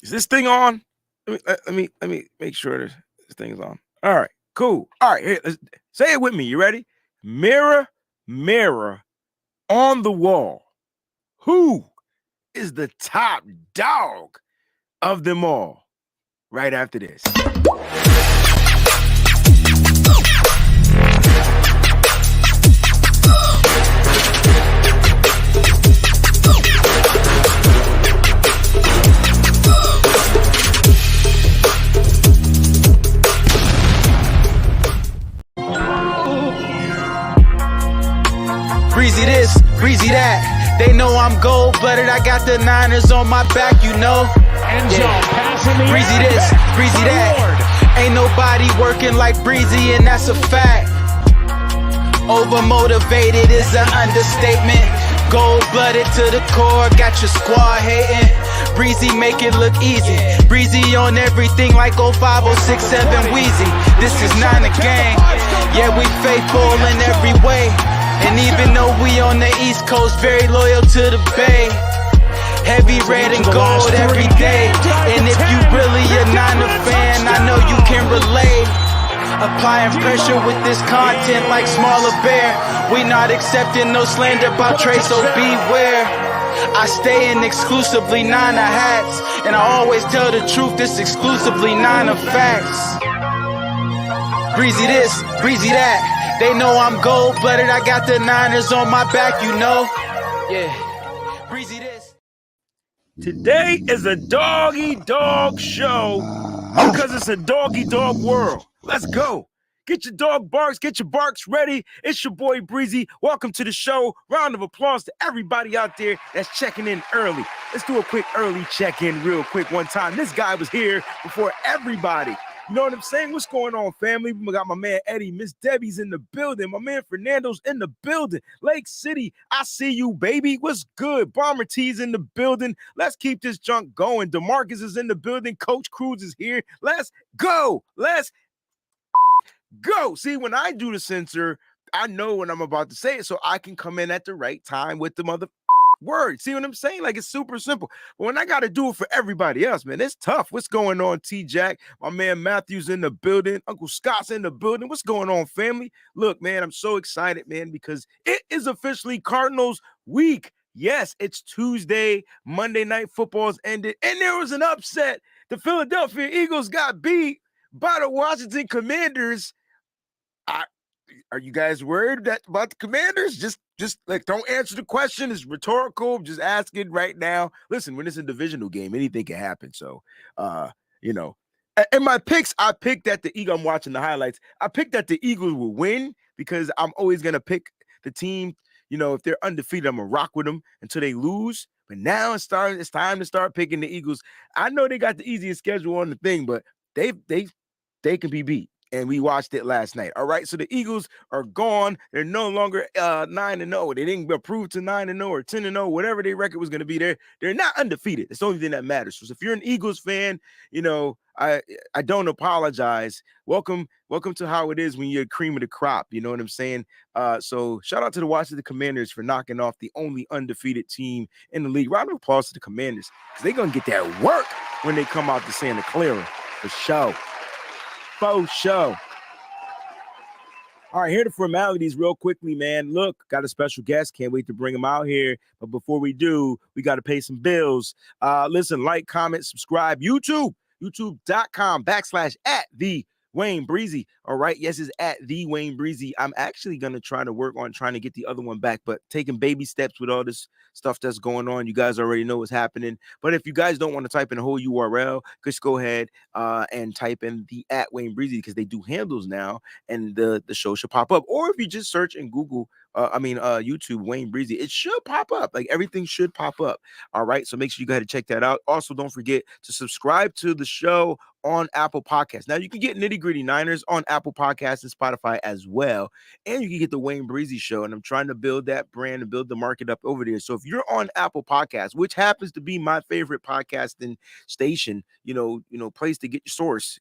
Is this thing on? Let me make sure this thing's on. All right, cool. All right, here, let's say it with me. You ready? Mirror, mirror on the wall. Who is the top dog of them all? Right after this. Breezy this, breezy that. They know I'm gold-blooded, I got the Niners on my back, you know. Breezy this, breezy that. Ain't nobody working like Breezy, and that's a fact. Overmotivated is an understatement. Gold-blooded to the core, got your squad hating. Breezy make it look easy. Breezy on everything like 05067 Wheezy. This is not a gang. Yeah, we faithful in every way. And even though we on the East Coast, very loyal to the Bay. Heavy red and gold every day. And if you really a Niner fan, I know you can relate. Applying pressure with this content like Smaller Bear. We not accepting no slander about Trey, so beware. I stay in exclusively Niner hats. And I always tell the truth, this exclusively Niner facts. Breezy this, breezy that. They know I'm gold-blooded, I got the Niners on my back, you know. Yeah, breezy this. Today is a doggy dog show because it's a doggy dog world. Let's go. Get your dog barks, get your barks ready. It's your boy Breezy. Welcome to the show. Round of applause to everybody out there that's checking in early. Let's do a quick early check-in real quick one time. This guy was here before everybody. You know what I'm saying? What's going on, family? We got my man Eddie, Miss Debbie's in the building. My man Fernando's in the building. Lake City, I see you, baby. What's good? Bomber T's in the building. Let's keep this junk going. DeMarcus is in the building. Coach Cruz is here. Let's go. Let's go. See, when I do the censor, I know when I'm about to say it, so I can come in at the right time with the mother word. See what I'm saying? Like, it's super simple. But when I got to do it for everybody else, man, it's tough. What's going on, T-Jack? My man Matthew's in the building. Uncle Scott's in the building. What's going on, family? Look, man, I'm so excited, man, because it is officially Cardinals week. Yes, it's Tuesday. Monday Night Football's ended, and there was an upset. The Philadelphia Eagles got beat by the Washington Commanders. Are you guys worried about the Commanders? Just like, don't answer the question. It's rhetorical. I'm just asking right now. Listen, when it's a divisional game, anything can happen. So, you know, in my picks, I picked that the Eagles. I'm watching the highlights. I picked that the Eagles will win because I'm always gonna pick the team. You know, if they're undefeated, I'm gonna rock with them until they lose. But now it's time to start picking the Eagles. I know they got the easiest schedule on the thing, but they can be beat. And we watched it last night. All right. So the Eagles are gone. They're no longer 9-0. They didn't approve to 9-0 or 10-0, whatever their record was going to be. They're not undefeated. It's the only thing that matters. So if you're an Eagles fan, you know, I don't apologize. Welcome to how it is when you're cream of the crop. You know what I'm saying? So shout out to the Washington Commanders for knocking off the only undefeated team in the league. Round of applause to the Commanders because they're going to get that work when they come out to Santa Clara for sure. Show. All right, here are the formalities real quickly, man. Look, got a special guest. Can't wait to bring him out here. But before we do, we got to pay some bills. Listen, like, comment, subscribe. YouTube.com/@the WayneBreezie. All right. Yes, it's at the WayneBreezie. I'm actually going to try to work on trying to get the other one back, but taking baby steps with all this stuff that's going on. You guys already know what's happening. But if you guys don't want to type in the whole URL, just go ahead and type in the at WayneBreezie because they do handles now and the show should pop up. Or if you just search in Google, YouTube, WayneBreezie, it should pop up. Like, everything should pop up. All right. So make sure you go ahead and check that out. Also, don't forget to subscribe to the show on Apple Podcasts. Now, you can get Nitty Gritty Niners on Apple Podcasts and Spotify as well. And you can get the WayneBreezie Show. And I'm trying to build that brand and build the market up over there. So if you're on Apple Podcasts, which happens to be my favorite podcasting station, place to get your source,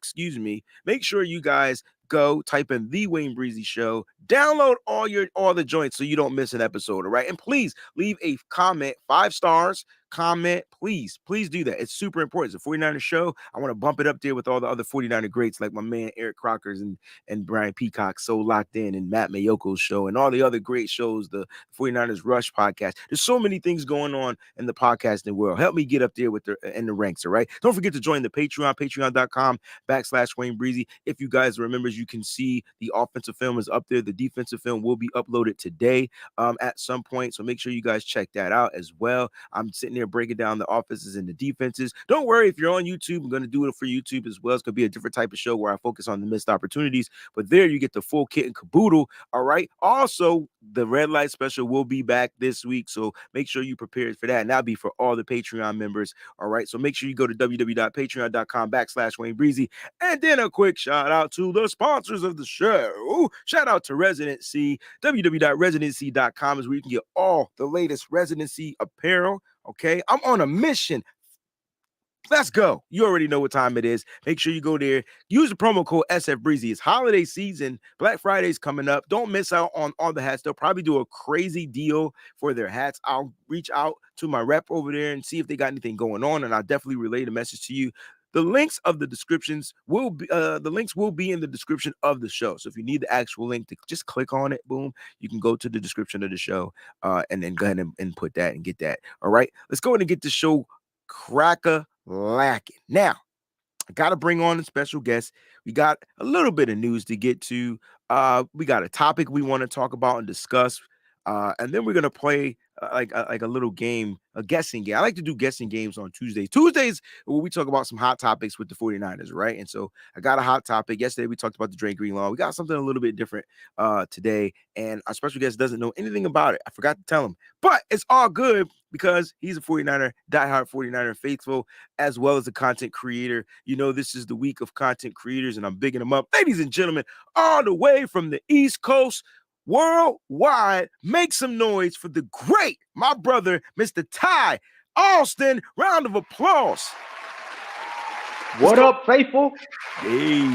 make sure you guys go type in the WayneBreezie Show, download all the joints so you don't miss an episode. All right. And please leave a comment, 5 stars. comment. Please do that. It's super important. It's a 49er show. I want to bump it up there with all the other 49er greats like my man Eric Crocker's and Brian Peacock, So Locked In, and Matt Mayoko's show, and all the other great shows, the 49ers Rush podcast. There's so many things going on in the podcasting world. Help me get up there with in the ranks, all right? Don't forget to join the Patreon, patreon.com/WayneBreezie. If you guys remember, you can see the offensive film is up there. The defensive film will be uploaded today at some point, so make sure you guys check that out as well. I'm sitting there breaking down the offenses and the defenses. Don't worry if you're on YouTube. I'm going to do it for YouTube as well. It's going to be a different type of show where I focus on the missed opportunities, but there you get the full kit and caboodle. All right. Also, the red light special will be back this week, so make sure you prepare for that. And that'll be for all the Patreon members. All right. So make sure you go to www.patreon.com/WayneBreezie. And then a quick shout out to the sponsors of the show. Shout out to Residency. www.residency.com is where you can get all the latest residency apparel. Okay. I'm on a mission. Let's go. You already know what time it is. Make sure you go there. Use the promo code SFBreezy. It's holiday season. Black Friday's coming up. Don't miss out on all the hats. They'll probably do a crazy deal for their hats. I'll reach out to my rep over there and see if they got anything going on, and I'll definitely relay the message to you. The links of the descriptions will be in the description of the show. So if you need the actual link, to just click on it. Boom. You can go to the description of the show and then go ahead and put that and get that. All right. Let's go ahead and get the show cracker lacking. Now, I got to bring on a special guest. We got a little bit of news to get to. We got a topic we want to talk about and discuss. And then we're going to play like a little game, a guessing game. I like to do guessing games on Tuesdays. Tuesdays, where we talk about some hot topics with the 49ers, right? And so I got a hot topic. Yesterday, we talked about the Dre Greenlaw. We got something a little bit different today. And our special guest doesn't know anything about it. I forgot to tell him. But it's all good because he's a 49er, diehard 49er faithful, as well as a content creator. You know, this is the week of content creators, and I'm bigging them up. Ladies and gentlemen, all the way from the East Coast, worldwide, make some noise for the great, my brother, Mr. Ty Austin. Round of applause. What up, faithful? Hey.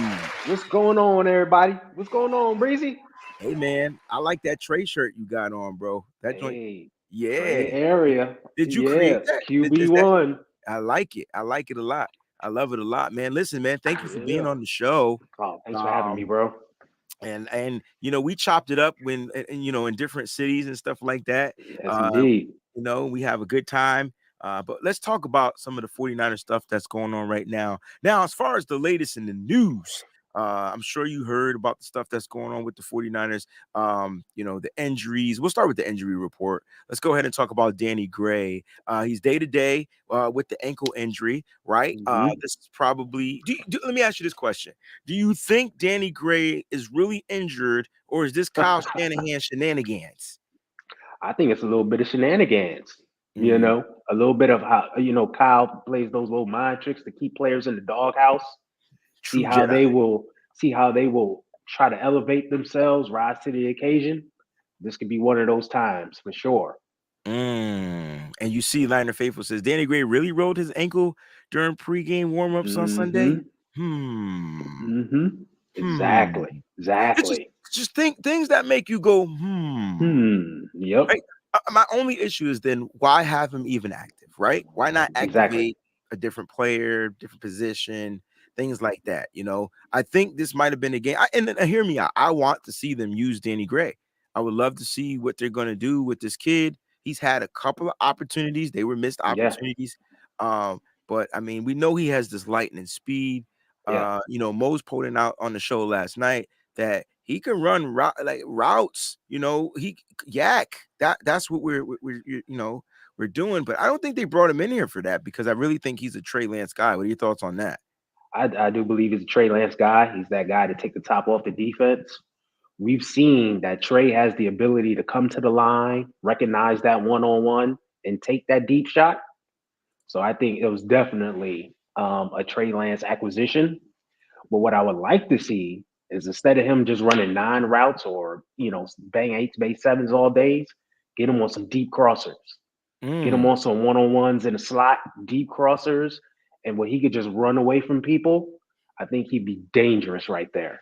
What's going on, everybody? What's going on, Breezy? Hey, man, I like that Trey shirt you got on, bro. That joint, yeah. Trey area. Did you create that? QB1. I like it. I like it a lot. I love it a lot, man. Listen, man, thank you for being on the show. Oh, thanks for having me, bro. And you know, we chopped it up when you know, in different cities and stuff like that. Yes, indeed. You know, we have a good time. But let's talk about some of the 49er stuff that's going on right now. Now, as far as the latest in the news, I'm sure you heard about the stuff that's going on with the 49ers. You know, the injuries. We'll start with the injury report. Let's go ahead and talk about Danny Gray. He's day-to-day with the ankle injury, right? This is probably let me ask you this question. Do you think Danny Gray is really injured, or is this Kyle Shanahan shenanigans? I think it's a little bit of shenanigans. You know, a little bit of how, you know, Kyle plays those little mind tricks to keep players in the doghouse. See how they will try to elevate themselves, rise to the occasion. This could be one of those times for sure. And you see, Liner Faithful says Danny Gray really rolled his ankle during pregame warmups on Sunday. Exactly. Just think things that make you go, Yep. Right? My only issue is then why have him even active, right? Why not activate a different player, different position, things like that? You know, I think this might have been a game. And hear me out. I want to see them use Danny Gray. I would love to see what they're going to do with this kid. He's had a couple of opportunities. They were missed opportunities. But I mean, we know he has this lightning speed. You know, Mo's pointing out on the show last night that he can run routes. You know, that's what we're you know, we're doing. But I don't think they brought him in here for that, because I really think he's a Trey Lance guy. What are your thoughts on that? I do believe he's a Trey Lance guy. He's that guy to take the top off the defense. We've seen that Trey has the ability to come to the line, recognize that one-on-one, and take that deep shot. So I think it was definitely a Trey Lance acquisition. But what I would like to see is, instead of him just running 9 routes or, you know, bang 8s, bang 7s all days, get him on some deep crossers. Get him on some one-on-ones in the slot, deep crossers, and where he could just run away from people. I think he'd be dangerous right there.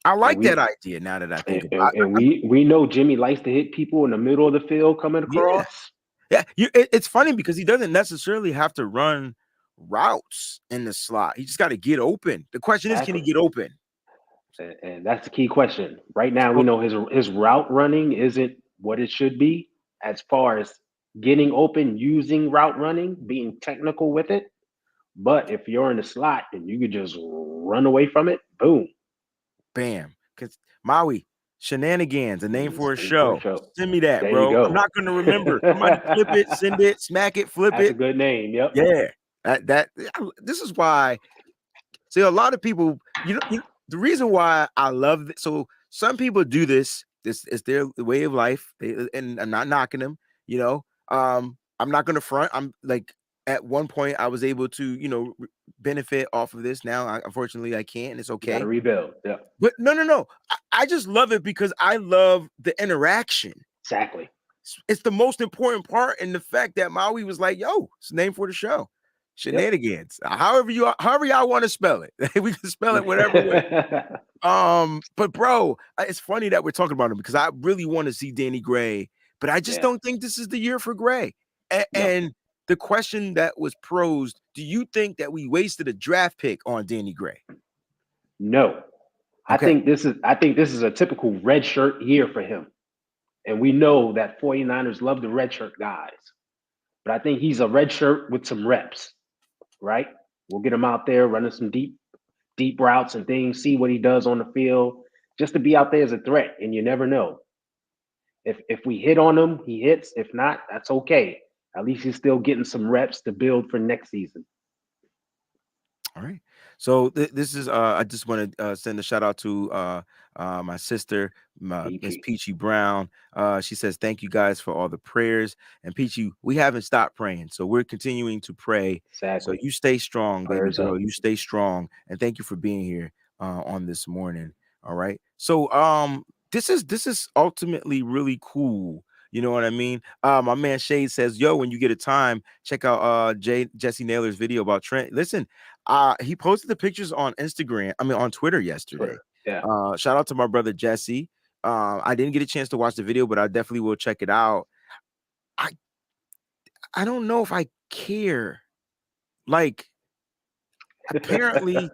I like that idea now that I think about it. And we know Jimmy likes to hit people in the middle of the field coming across. Yeah. It's funny because he doesn't necessarily have to run routes in the slot. He just got to get open. The question is, can he get open? And that's the key question. Right now, we know his route running isn't what it should be as far as getting open, using route running, being technical with it. But if you're in the slot and you could just run away from it, boom. Bam. Because Maui, Shenanigans, a name for a show. Send me that, there bro. You go. I'm not going to remember. Somebody flip it, send it, smack it, flip That's it. a good name. Yep. Yeah. This is why. See, a lot of people, the reason why I love this. So some people do this. This is their way of life. And I'm not knocking them, I'm not going to front. I'm like, at one point I was able to, benefit off of this. Now, unfortunately, I can't, and it's okay. You gotta rebuild. Yeah. But no. I just love it because I love the interaction. Exactly. It's the most important part, and the fact that Maui was like, "Yo, it's the name for the show." Shenanigans. Yep. However y'all want to spell it. We can spell it whatever way. But bro, it's funny that we're talking about him because I really want to see Danny Gray, but I just don't think this is the year for Gray. And the question that was posed, do you think that we wasted a draft pick on Danny Gray? No. Okay. I think this is a typical red shirt year for him. And we know that 49ers love the red shirt guys. But I think he's a red shirt with some reps, right? We'll get him out there running some deep routes and things, see what he does on the field, just to be out there as a threat. And you never know. If we hit on him, he hits. If not, that's okay. At least he's still getting some reps to build for next season. All right. So this is I just want to send a shout out to my sister, Miss Peachy Brown. She says, thank you guys for all the prayers. And Peachy, we haven't stopped praying. So we're continuing to pray. Exactly. So you stay strong, baby girl. You stay strong. And thank you for being here on this morning. All right. So this is ultimately really cool. You know what I mean? My man Shade says, yo, when you get a time, check out Jesse Naylor's video about Trent. Listen, he posted the pictures on on Twitter yesterday. Yeah. Shout out to my brother Jesse. I didn't get a chance to watch the video, but I definitely will check it out. I don't know if I care. Like, apparently,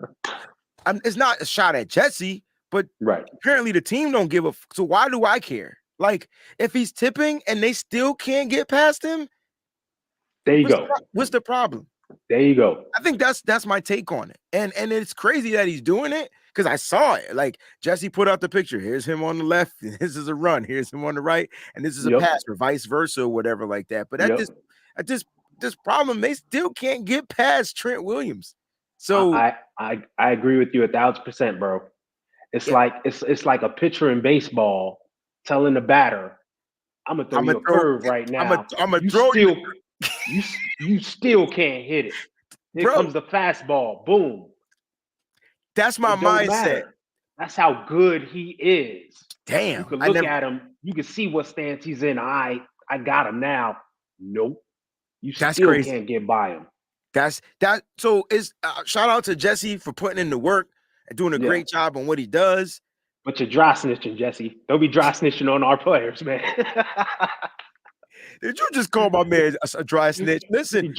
it's not a shot at Jesse, but apparently the team don't give a. So why do I care? Like, if he's tipping and they still can't get past him, there you go. What's the problem? There you go. I think that's my take on it. And it's crazy that he's doing it because I saw it. Like, Jesse put out the picture. Here's him on the left. This is a run. Here's him on the right. And this is a pass or vice versa or whatever like that. But this problem, they still can't get past Trent Williams. So I agree with you 1,000%, bro. It's like it's like a pitcher in baseball telling the batter, I'm gonna throw you a curve right now. I'm gonna throw you. You still can't hit it. Here comes the fastball. Boom. That's my mindset. Matter. That's how good he is. Damn. You can look at him. You can see what stance he's in. I got him now. Nope. You still can't get by him. So is shout out to Jesse for putting in the work and doing a great job on what he does. But you're dry snitching, Jesse. Don't be dry snitching on our players, man. Did you just call my man a dry snitch? Listen,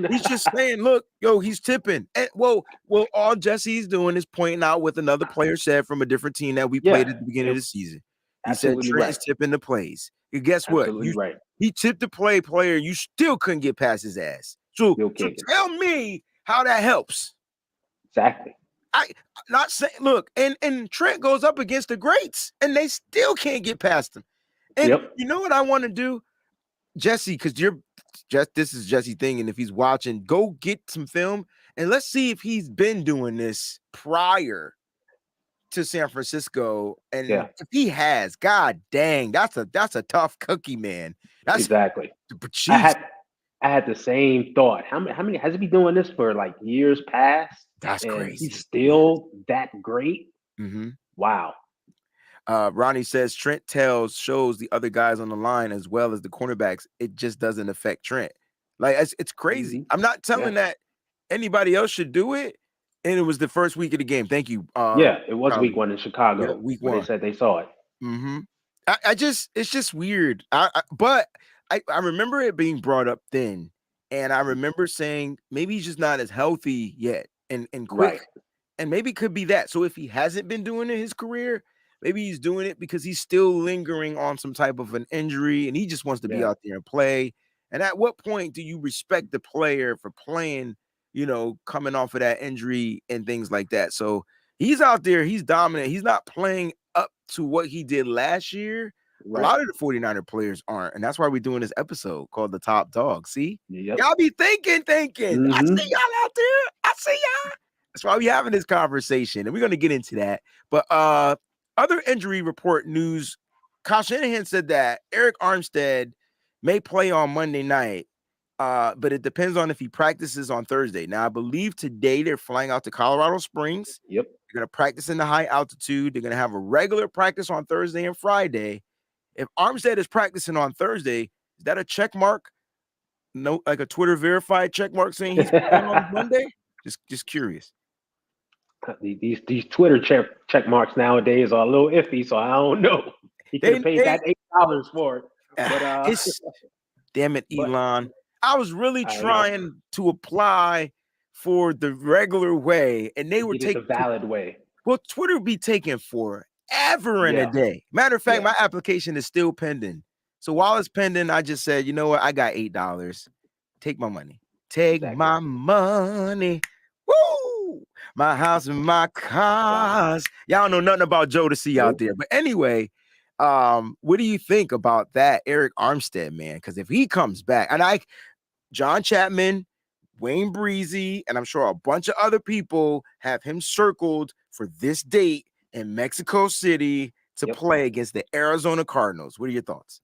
he's just saying, look, yo, he's tipping. And well, all Jesse's doing is pointing out what another player said from a different team that we played at the beginning of the season. He said Trent's tipping the plays. And guess what? He tipped the player. You still couldn't get past his ass. So tell me how that helps. Exactly. I not saying, look, and Trent goes up against the greats, and they still can't get past him. And you know what I want to do, Jesse, because this is Jesse thing, and if he's watching, go get some film and let's see if he's been doing this prior to San Francisco. And if he has, god dang, that's a tough cookie, man. That's exactly. But I had the same thought. How many has he been doing this for like years past? That's crazy. He's still that great. Mm-hmm. Wow. Ronnie says Trent shows the other guys on the line as well as the cornerbacks. It just doesn't affect Trent. Like it's crazy. I'm not telling that anybody else should do it. And it was the first week of the game. Thank you. Yeah, it was Charlie. week 1 in Yeah, Chicago week where they one. said they saw it. Mm-hmm. It's just weird. But I remember it being brought up then, and I remember saying maybe he's just not as healthy yet and quick, Right. and maybe it could be that. So if he hasn't been doing it in his career, maybe he's doing it because he's still lingering on some type of an injury, and he just wants to be Yeah. out there and play. And at what point do you respect the player for playing? Coming off of that injury and things like that. So he's out there, he's dominant. He's not playing up to what he did last year. A Right. lot of the 49er players aren't, and that's why we're doing this episode called The Top Dog. See? Yep. Y'all be thinking. I Mhm. see y'all out there. I see y'all. That's why we're having this conversation, and we're going to get into that. But other injury report news, Kyle Shanahan said that Eric Armstead may play on Monday night, but it depends on if he practices on Thursday. Now, I believe today they're flying out to Colorado Springs. Yep. They're going to practice in the high altitude. They're going to have a regular practice on Thursday and Friday. If Armstead is practicing on Thursday, is that a check mark? No, like a Twitter verified check mark saying he's playing on Monday? Just curious. These Twitter check marks nowadays are a little iffy, so I don't know. He could have paid that $8 for it. But it's damn it, Elon. I was really trying to apply for the regular way, and they were taking the valid way. Well, Twitter be taking forever in a day. Matter of fact, my application is still pending. So while it's pending, I just said, you know what? I got $8. Take my money. Take my money. Woo! My house and my cars. Y'all know nothing about Jodeci out there. But anyway, what do you think about that Eric Armstead, man? Because if he comes back, and John Chapman, WayneBreezie, and I'm sure a bunch of other people have him circled for this date in Mexico City to play against the Arizona Cardinals. What are your thoughts?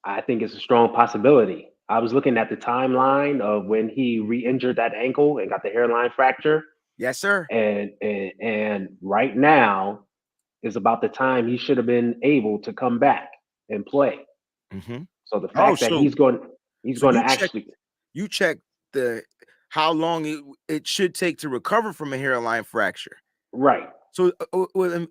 I think it's a strong possibility. I was looking at the timeline of when he re-injured that ankle and got the hairline fracture. Yes, sir. And right now is about the time he should have been able to come back and play. Mm-hmm. So the fact that he's going to actually you check how long it should take to recover from a hairline fracture. Right. So,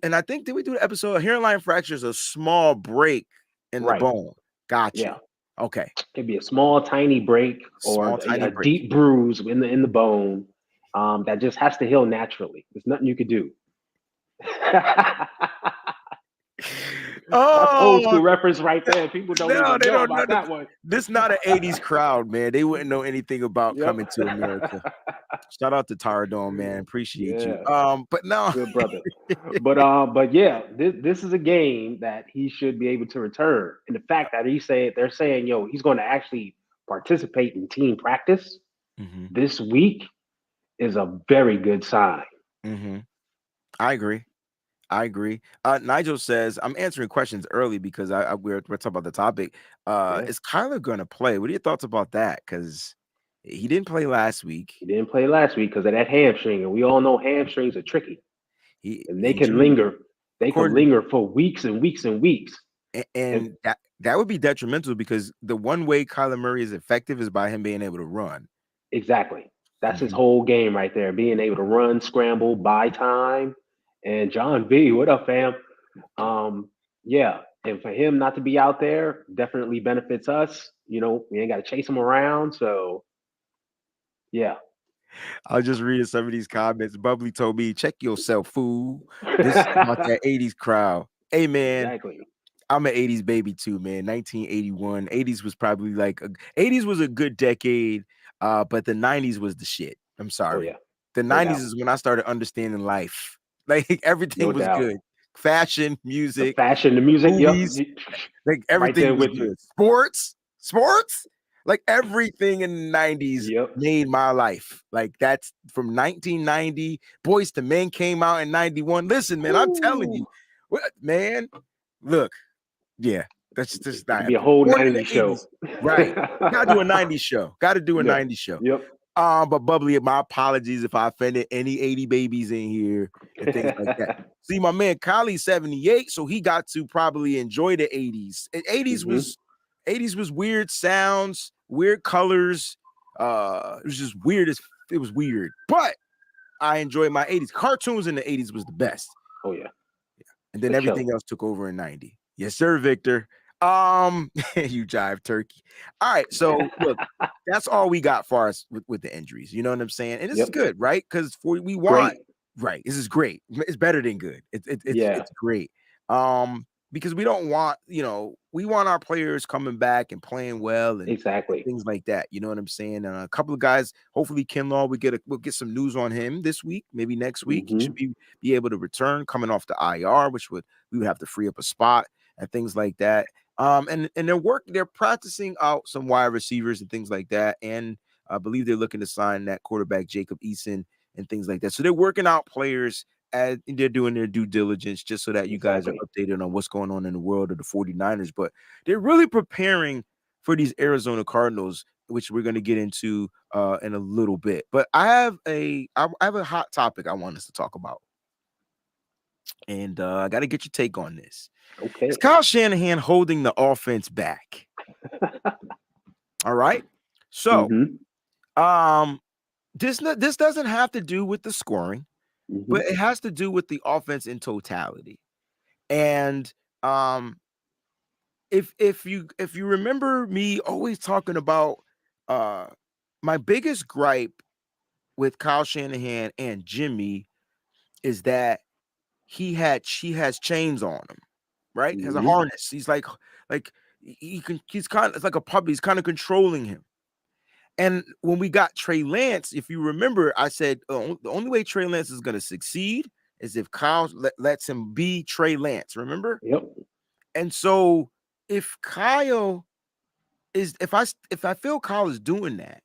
and I think, did we do the episode? A hairline fracture is a small break in the bone. Gotcha. Yeah. Okay. It could be a small, tiny break or a deep bruise in the bone that just has to heal naturally. There's nothing you could do. That's old school reference right there. People don't know about that one. This is not an 80s crowd, man. They wouldn't know anything about Coming to America. Shout out to Taradome, man. Appreciate you. But no, good brother. But yeah, this is a game that he should be able to return. And the fact that they're saying, yo, he's going to actually participate in team practice this week is a very good sign. Mm-hmm. I agree. Nigel says, I'm answering questions early because we're talking about the topic. Is Kyler going to play? What are your thoughts about that? Because he didn't play last week. He didn't play last week because of that hamstring. And we all know hamstrings are tricky. And they can linger. They can linger for weeks and weeks and weeks. And that would be detrimental because the one way Kyler Murray is effective is by him being able to run. Exactly. That's his whole game right there. Being able to run, scramble, buy time. And John B, what up, fam? Yeah, and for him not to be out there definitely benefits us. You know, we ain't got to chase him around. So, yeah. I'll just read some of these comments. Bubbly told me, check yourself, fool. This is about that 80s crowd. Hey, man. Exactly. I'm an 80s baby too, man. 1981. 80s was probably 80s was a good decade, but the 90s was the shit. I'm sorry. Oh, yeah. The 90s is when I started understanding life. Like everything was good. Fashion, music. The music, movies, like everything was good. Sports, like everything in the 90s made my life. Like that's from 1990. Boys to Men came out in 91. Listen, man, I'm telling you, man, look, yeah. That's just not be a whole 90s show. Right. Gotta do a 90s show. '90s show. Yep. But Bubbly, my apologies if I offended any 80 babies in here and things like that. See, my man Kylie's 78, so he got to probably enjoy the 80s. And 80s was weird sounds, weird colors. It was just weird. It was weird. But I enjoyed my 80s. Cartoons in the 80s was the best. Oh yeah. And then The everything killer. else took over in 90. Yes, sir, Victor. You jive turkey. All right. So look, that's all we got for us with the injuries. You know what I'm saying? And this is Yep. good, right? Because we want Great. right. This is great. It's better than good. Yeah. It's great. Because we don't want, we want our players coming back and playing well and Exactly. things like that. You know what I'm saying? A couple of guys, hopefully Kinlaw, we'll get some news on him this week, maybe next week. He should be able to return coming off the IR, which we would have to free up a spot and things like that. And they're practicing out some wide receivers and things like that. And I believe they're looking to sign that quarterback Jacob Eason and things like that. So they're working out players as they're doing their due diligence just so that you guys are updated on what's going on in the world of the 49ers. But they're really preparing for these Arizona Cardinals, which we're going to get into in a little bit. But I have a hot topic I want us to talk about. And I got to get your take on this. Okay. Is Kyle Shanahan holding the offense back? All right. So this doesn't have to do with the scoring, but it has to do with the offense in totality. And if you remember me always talking about my biggest gripe with Kyle Shanahan and Jimmy is that he has chains on him, right? Has a harness. He's like he's kind of, it's like a puppy. He's kind of controlling him. And when we got Trey Lance, if you remember, I said the only way Trey Lance is going to succeed is if Kyle lets him be Trey Lance. Remember? Yep. And so if Kyle is, if I feel Kyle is doing that,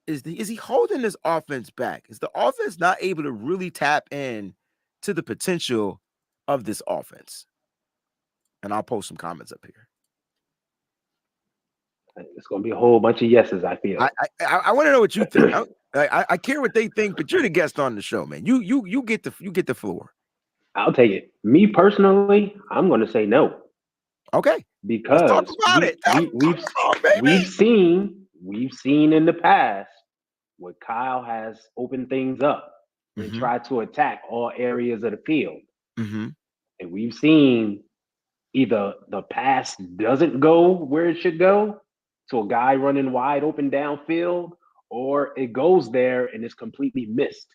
is he holding this offense back? Is the offense not able to really tap in to the potential of this offense? And I'll post some comments up here. It's going to be a whole bunch of yeses, I feel. I want to know what you think. I care what they think, but you're the guest on the show, man. You get the floor. I'll take it. Me personally, I'm going to say no. Okay. Because let's talk about we've seen in the past where Kyle has opened things up and tried to attack all areas of the field. And we've seen either the pass doesn't go where it should go to a guy running wide open downfield, or it goes there and it's completely missed.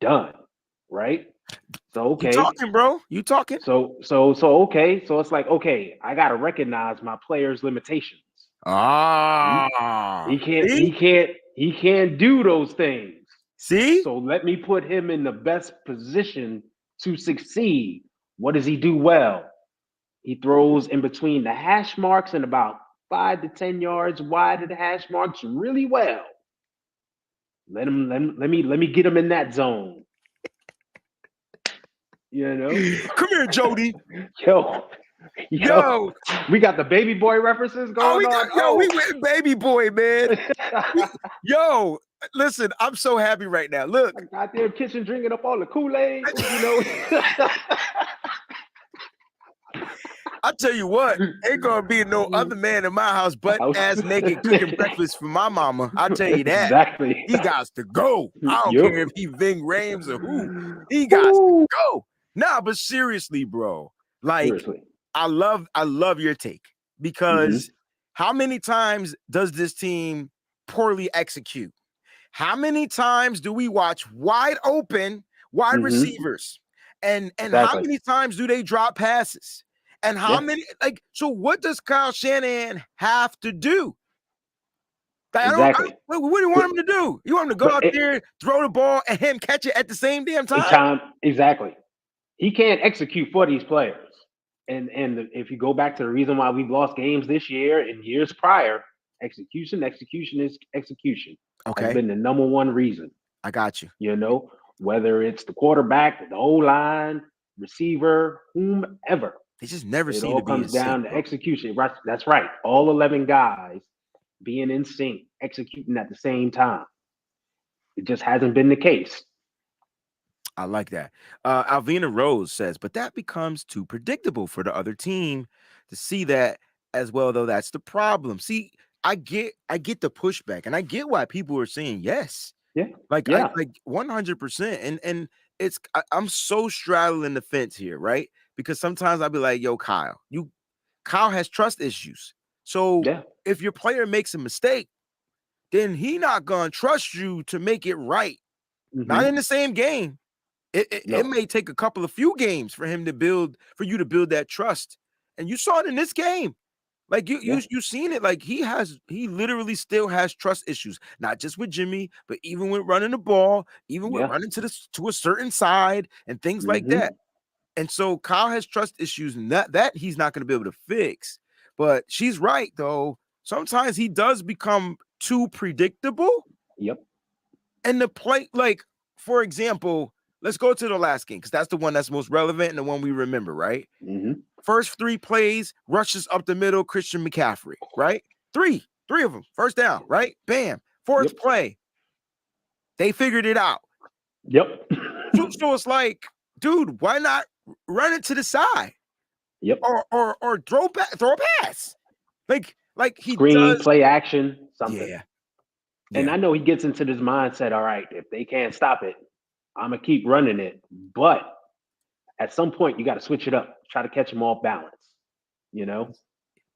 Done. Right? So okay. You talking, bro. You talking. So okay. So it's like, okay, I gotta recognize my player's limitations. He can't do those things. See? So let me put him in the best position to succeed. What does he do well? He throws in between the hash marks and about 5 to 10 yards wide of the hash marks really well. Let me get him in that zone. You know? Come here, Jody. Yo, we got the baby boy references going on. We went baby boy, man. Yo, listen, I'm so happy right now. Look, out there kitchen drinking up all the Kool-Aid, you know. I'll tell you what, ain't gonna be no other man in my house but ass naked cooking breakfast for my mama. I'll tell you that. Exactly. He got to go. I don't care if he Ving Rhames or who. He got to go. Nah, but seriously, bro. Like, seriously. I love your take because how many times does this team poorly execute? How many times do we watch wide open wide receivers? And how many times do they drop passes? And how many, so what does Kyle Shanahan have to do? What do you want him to do? You want him to go out there, throw the ball, and him catch it at the same damn time? Exactly. He can't execute for these players. And if you go back to the reason why we've lost games this year and years prior, execution is execution. Okay. Has been the number one reason. I got you. You know, whether it's the quarterback, the O-line, receiver, whomever. They just never seem to be in sync. It all comes down to execution. Right, that's right. All 11 guys being in sync, executing at the same time. It just hasn't been the case. I like that. Alvina Rose says, but that becomes too predictable for the other team to see that as well, though. That's the problem. See, I get the pushback, and I get why people are saying yes. Like Yeah. like 100%. And I'm so straddling the fence here, right? Because sometimes I'll be like, yo, Kyle has trust issues. So Yeah. if your player makes a mistake, then he not gonna trust you to make it right. Not in the same game. It No. may take a few games for you to build that trust. And you saw it in this game. Like you seen it. Like he literally still has trust issues, not just with Jimmy, but even with running the ball, even with Yeah. running to a certain side and things like that. And so Kyle has trust issues, and that he's not going to be able to fix. But she's right, though. Sometimes he does become too predictable. Yep. And the play, like, for example, let's go to the last game because that's the one that's most relevant and the one we remember, right? First 3 plays, rushes up the middle, Christian McCaffrey, right? Three of them, first down, right? Bam. Fourth play, they figured it out. Yep. So it's like, dude, why not run it to the side? Yep. Or throw a pass. Like he Screen, does. play action, something. Yeah. And I know he gets into this mindset, all right, if they can't stop it, I'm going to keep running it. But at some point, you got to switch it up, try to catch him off balance, you know?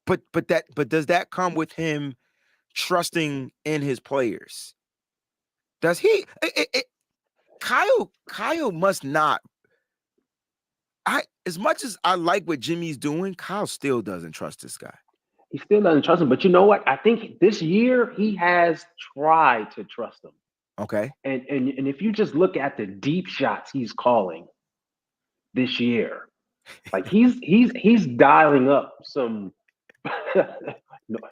But does that come with him trusting in his players? Does he? Kyle must not. As much as I like what Jimmy's doing, Kyle still doesn't trust this guy. He still doesn't trust him. But you know what? I think this year he has tried to trust him. Okay. And if you just look at the deep shots he's calling this year, like he's dialing up some.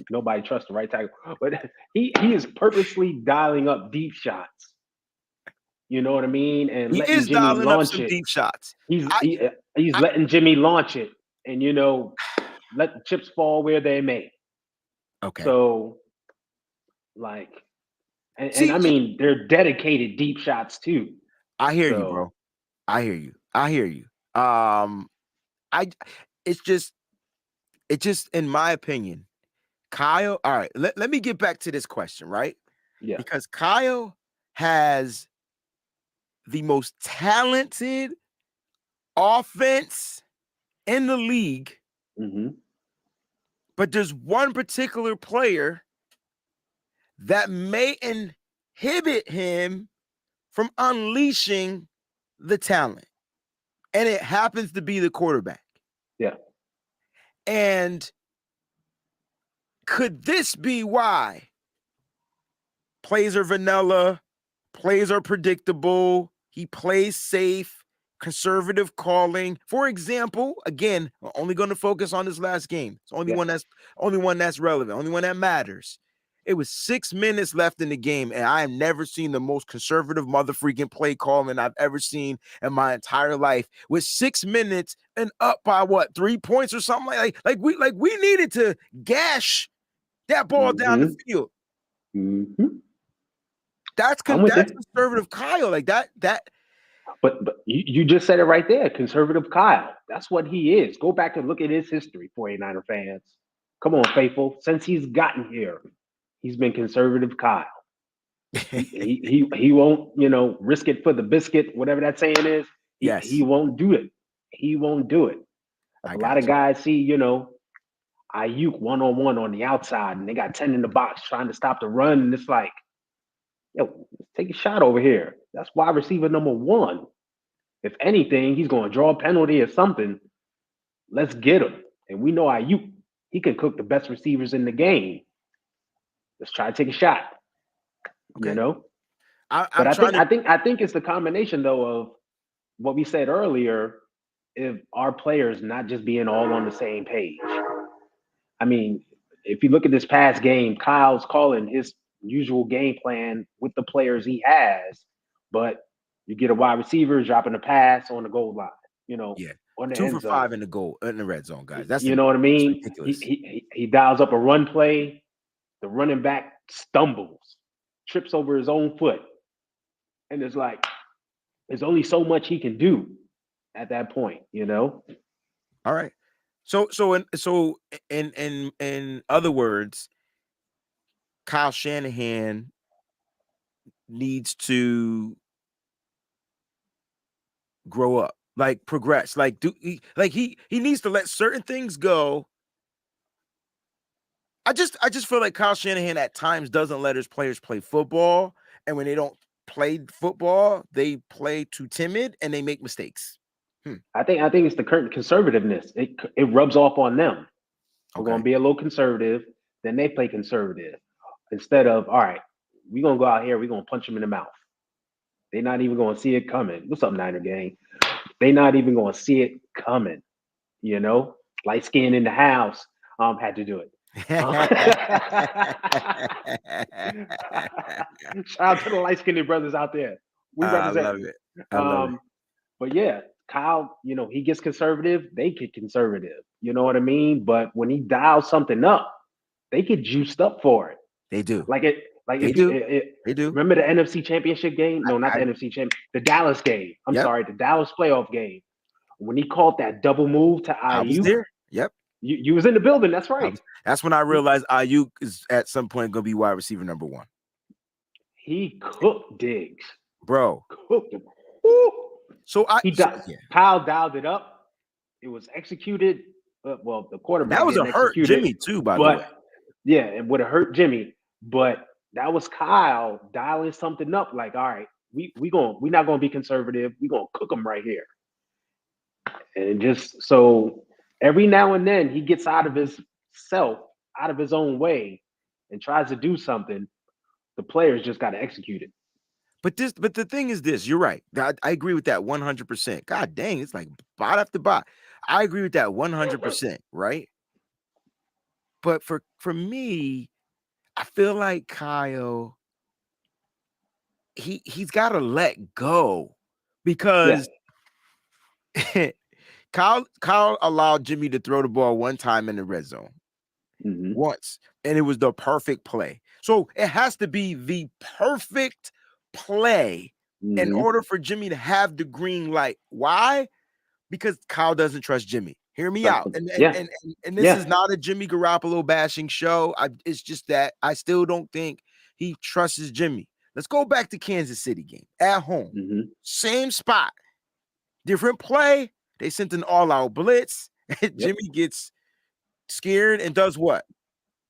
Nobody trusts the right tackle, but he is purposely dialing up deep shots. You know what I mean? And He letting is Jimmy dialing up launch some it. deep shots. He's letting Jimmy launch it, and let the chips fall where they may. Okay. So, like, and I mean, they're dedicated deep shots too. I hear you, bro. I hear you. It's just in my opinion, Kyle. All right, let me get back to this question, right? Yeah. Because Kyle has the most talented offense in the league. But there's one particular player that may inhibit him from unleashing the talent. And it happens to be the quarterback. Yeah. And could this be why plays are vanilla, plays are predictable, he plays safe, conservative calling? For example, again, we're only going to focus on this last game. It's only one that's relevant, only one that matters. It was 6 minutes left in the game, and I have never seen the most conservative mother-freaking play calling I've ever seen in my entire life. With 6 minutes and up by 3 points or something like we needed to gash that ball down the field. That's conservative Kyle. Like that. But you just said it right there. Conservative Kyle. That's what he is. Go back and look at his history, 49er fans. Come on, faithful. Since he's gotten here, he's been conservative Kyle. he won't, risk it for the biscuit, whatever that saying is. He won't do it. He won't do it. A lot of guys see, Ayuk one-on-one on the outside, and they got 10 in the box trying to stop the run, and it's like, yo, take a shot over here. That's wide receiver number 1. If anything, he's going to draw a penalty or something. Let's get him. And we know Ayuk, he can cook the best receivers in the game. Let's try to take a shot. Okay. But I think it's the combination though of what we said earlier. If our players not just being all on the same page. I mean, if you look at this past game, Kyle's calling his usual game plan with the players he has, but you get a wide receiver dropping a pass on the goal line, on the 2 end for zone. 5 in the red zone, guys. That's what I mean. Ridiculous. He dials up a run play. The running back stumbles, trips over his own foot, and it's like there's only so much he can do at that point, All right. So in other words, Kyle Shanahan needs to grow up, like progress, like he needs to let certain things go. I just feel like Kyle Shanahan at times doesn't let his players play football, and when they don't play football, they play too timid and they make mistakes. I think it's the current conservativeness. It rubs off on them. We're going to be a little conservative. Then they play conservative instead of, all right, we're going to go out here. We're going to punch them in the mouth. They're not even going to see it coming. What's up, Niner gang? They're not even going to see it coming. You know, light skin in the house had to do it. Shout out to the light skinned brothers out there. We represent. I love it. But yeah, Kyle, you know, he gets conservative, they get conservative. You know what I mean? But when he dials something up, they get juiced up for it. They do. They do. Remember the NFC Championship game? No, not the NFC Championship. The Dallas game. I'm sorry, the Dallas playoff game. When he called that double move to Ayuk. I was there. Yep. You was in the building. That's right. That's when I realized Ayuk is at some point going to be wide receiver number 1. He cooked Diggs. Bro. Cooked him. So Kyle dialed it up. It was executed. Well, the quarterback. That was a hurt Jimmy too, by the way. Yeah, it would have hurt Jimmy. But that was Kyle dialing something up. Like, all right, we're not gonna be conservative. We're gonna cook them right here. And just so every now and then he gets out of his own way, and tries to do something. The players just got to execute it. But the thing is this, you're right. I agree with that 100%. God dang, it's like bot after bot. I agree with that 100%, right? But for me, I feel like Kyle, he's got to let go because Kyle allowed Jimmy to throw the ball one time in the red zone. Once, and it was the perfect play. So it has to be the perfect play in order for Jimmy to have the green light. Why? Because Kyle doesn't trust Jimmy. Hear me out. And this is not a Jimmy Garoppolo bashing show. It's just that I still don't think he trusts Jimmy. Let's go back to Kansas City game at home. Same spot, different play. They sent an all-out blitz. Jimmy gets scared and does what?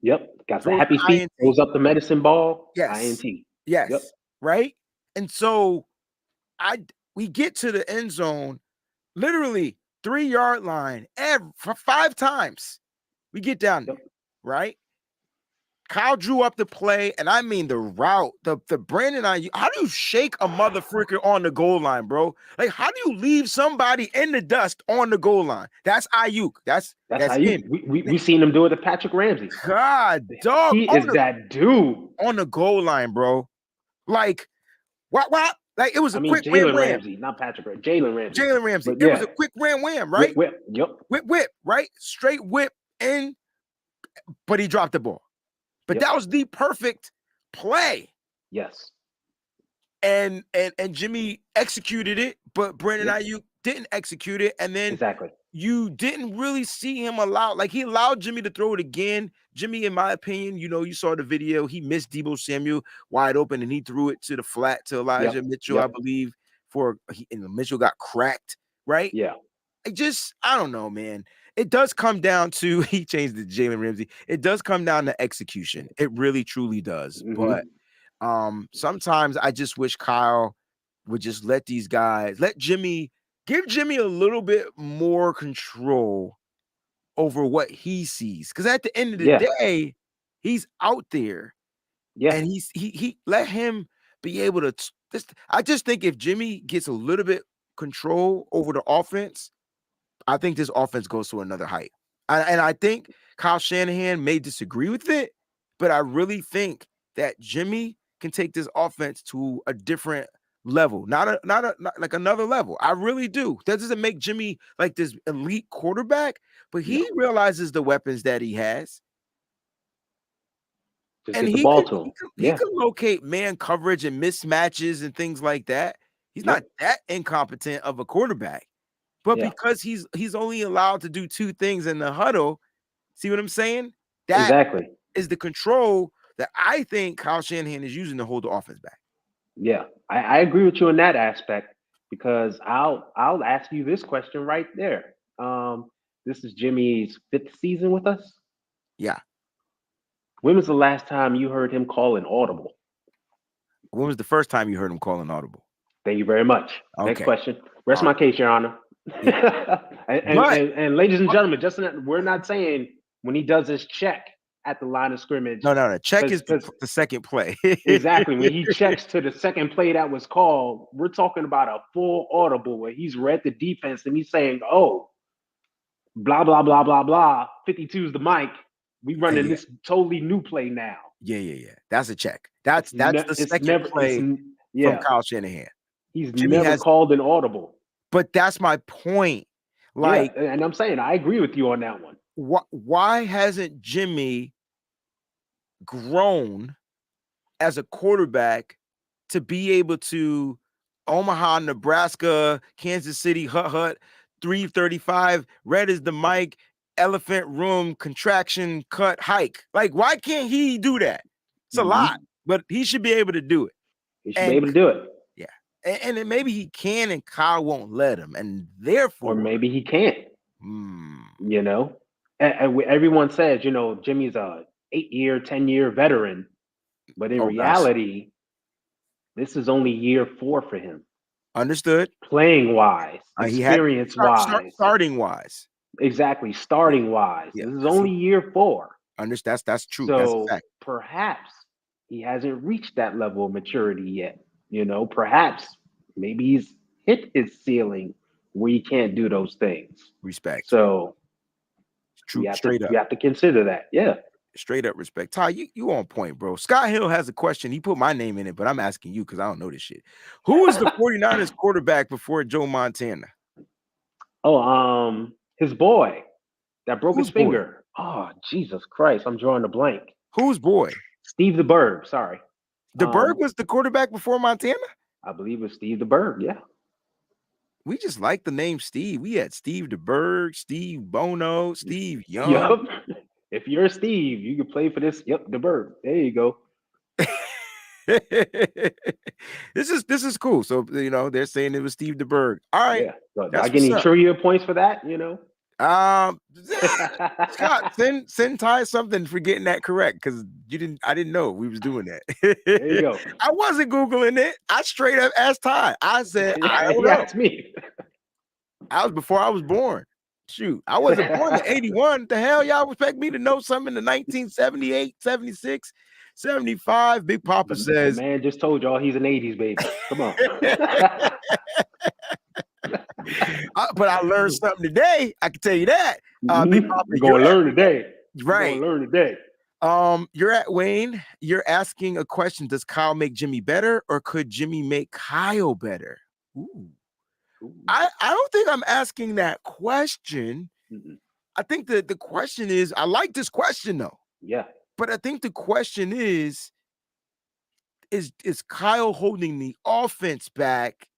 Got the happy feet, throws up the medicine ball. INT. Yes. Right? And so we get to the end zone, literally 3-yard line for 5 times. We get down there, right? Kyle drew up the play, and I mean the route, the Brandon Ayuk. How do you shake a motherfucker on the goal line, bro? Like, how do you leave somebody in the dust on the goal line? That's Ayuk. That's Ayuk. We seen him do it to Patrick Ramsey. God, dog. He is that dude on the goal line, bro. Like, what? Like, it was a quick Jalen Ramsey, not Patrick Ramsey. Jalen Ramsey. It was a quick wham, right? Whip. Whip, right? Straight whip in, but he dropped the ball. But that was the perfect play. Yes. And Jimmy executed it, but Brandon Ayuk didn't execute it. And then you didn't really see him he allowed Jimmy to throw it again. Jimmy, in my opinion, you saw the video. He missed Deebo Samuel wide open, and he threw it to the flat to Elijah Mitchell, I believe, and Mitchell got cracked, right? Yeah. I don't know, man. It does come down to, he changed the Jalen Ramsey. It does come down to execution. It really, truly does. But sometimes I just wish Kyle would just give Jimmy a little bit more control over what he sees. Because at the end of the day, he's out there. Yeah. And he let him be able to. I just think if Jimmy gets a little bit control over the offense, I think this offense goes to another height. And I think Kyle Shanahan may disagree with it, but I really think that Jimmy can take this offense to a different level, not like another level. I really do. That doesn't make Jimmy like this elite quarterback, but he realizes the weapons that he has. Just and he can locate man coverage and mismatches and things like that. He's not that incompetent of a quarterback. But because he's only allowed to do 2 things in the huddle, see what I'm saying? That is the control that I think Kyle Shanahan is using to hold the offense back. Yeah, I agree with you in that aspect because I'll ask you this question right there. This is Jimmy's 5th season with us. Yeah. When was the last time you heard him call an audible? When was the first time you heard him call an audible? Thank you very much. Next Okay. question. Rest All my right. case, Your Honor. Yeah. and ladies and gentlemen, we're not saying when he does his check at the line of scrimmage. No. Check is Because the second play. exactly when he checks to the second play that was called, we're talking about a full audible where he's read the defense and he's saying, "Oh, blah blah blah blah blah. 52 is the mic. We running this totally new play now." Yeah. That's a check. That's the second play from Kyle Shanahan. He's Jimmy never called an audible. But that's my point. Like, yeah, and I'm saying I agree with you on that one. Why hasn't Jimmy grown as a quarterback to be able to Omaha, Nebraska, Kansas City, hut, 335, red is the mic, elephant room, contraction, cut, hike. Like, why can't he do that? It's a lot, but he should be able to do it. He should be able to do it. Yeah. And then maybe he can and Kyle won't let him. And therefore. Or maybe he can't. You know? And everyone says, you know, Jimmy's a 8-year, 10-year veteran. But in reality, this is only year 4 for him. Understood. Playing wise, experience wise, starting wise. Exactly, starting wise. Yeah. This is only year 4. Understand? That's true. So perhaps he hasn't reached that level of maturity yet. You know, perhaps maybe he's hit his ceiling where he can't do those things. Respect. So true. You have to consider that. Yeah. Straight up respect. Ty, you on point, bro. Scott Hill has a question. He put my name in it, but I'm asking you because I don't know this shit. Who was the 49ers quarterback before Joe Montana? Oh, his boy that broke his finger. Oh, Jesus Christ. I'm drawing a blank. Whose boy? Steve the Bird. Sorry. The Bird was the quarterback before Montana? I believe it was Steve the Bird. Yeah. We just like the name Steve. We had Steve DeBerg, Steve Bono, Steve Young. Yep. If you're a Steve, you can play for this. Yep, DeBerg. There you go. This is cool. So you know they're saying it was Steve DeBerg. All right. Yeah. So I get any trivia points for that? You know. Scott, send Ty something for getting that correct because I didn't know we was doing that. There you go. I wasn't Googling it. I straight up asked Ty. I said, I don't know. That's me. I was before I was born. Shoot, I wasn't born in 81. The hell y'all expect me to know something in the 1978, 76, 75? Big Papa says. The man just told y'all he's an 80s baby. Come on. But I learned something today. I can tell you that. Big Papa, you're going to learn today. Right. You're going to learn today. You're at Wayne. You're asking a question. Does Kyle make Jimmy better or could Jimmy make Kyle better? Ooh. I don't think I'm asking that question. I think that the question is, I like this question though. Yeah. But I think the question is Kyle holding the offense back?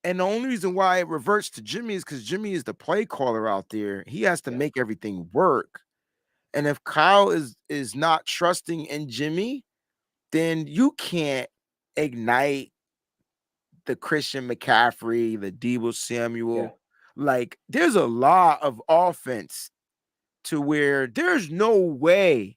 And the only reason why it reverts to Jimmy is because Jimmy is the play caller out there. He has to make everything work. And if Kyle is not trusting in Jimmy, then you can't ignite the Christian McCaffrey, the Deebo Samuel. Yeah. Like, there's a lot of offense to where there's no way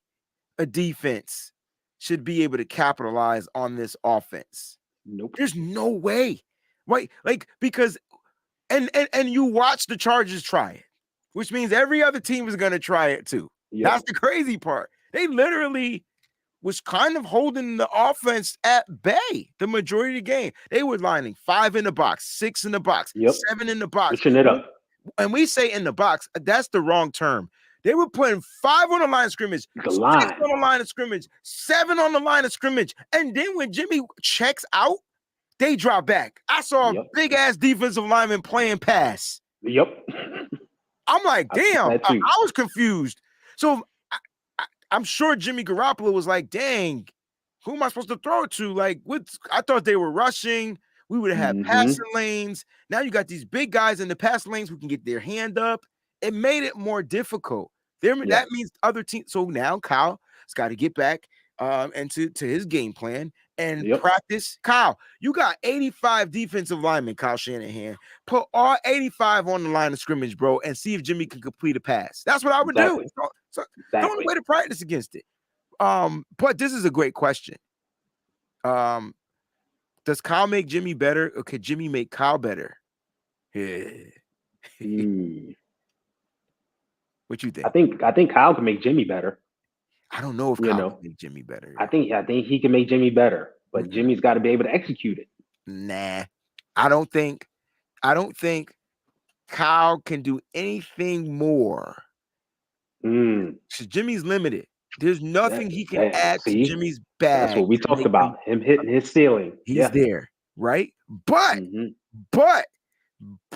a defense should be able to capitalize on this offense. Nope. There's no way. Right? Like, because and you watch the Chargers try it, which means every other team is going to try it too. Yep. That's the crazy part. They literally was kind of holding the offense at bay the majority of the game. They were lining 5 in the box, 6 in the box, 7 in the box. Pushing it up. And we say in the box, that's the wrong term. They were putting 5 on the line of scrimmage, 6 on the line of scrimmage, 7 on the line of scrimmage. And then when Jimmy checks out, they drop back. I saw a big-ass defensive lineman playing pass. Yep. I'm like, damn, I was confused. So I'm sure Jimmy Garoppolo was like, dang, who am I supposed to throw it to? Like, I thought they were rushing. We would have had passing lanes. Now you got these big guys in the passing lanes who can get their hand up. It made it more difficult. That means other teams. So now Kyle's got to get back and to his game plan and Yep. practice. Kyle, you got 85 defensive linemen, Kyle Shanahan. Put all 85 on the line of scrimmage, bro, and see if Jimmy can complete a pass. That's what I would do. Exactly. So the only way to practice against it. But this is a great question. Does Kyle make Jimmy better, or could Jimmy make Kyle better? Yeah. What you think? I think Kyle can make Jimmy better. I don't know if Kyle can make Jimmy better. I think he can make Jimmy better, but Jimmy's got to be able to execute it. Nah, I don't think Kyle can do anything more. So Jimmy's limited. There's nothing he can add to Jimmy's bag. That's what we talked about. Him hitting his ceiling. He's there, right? But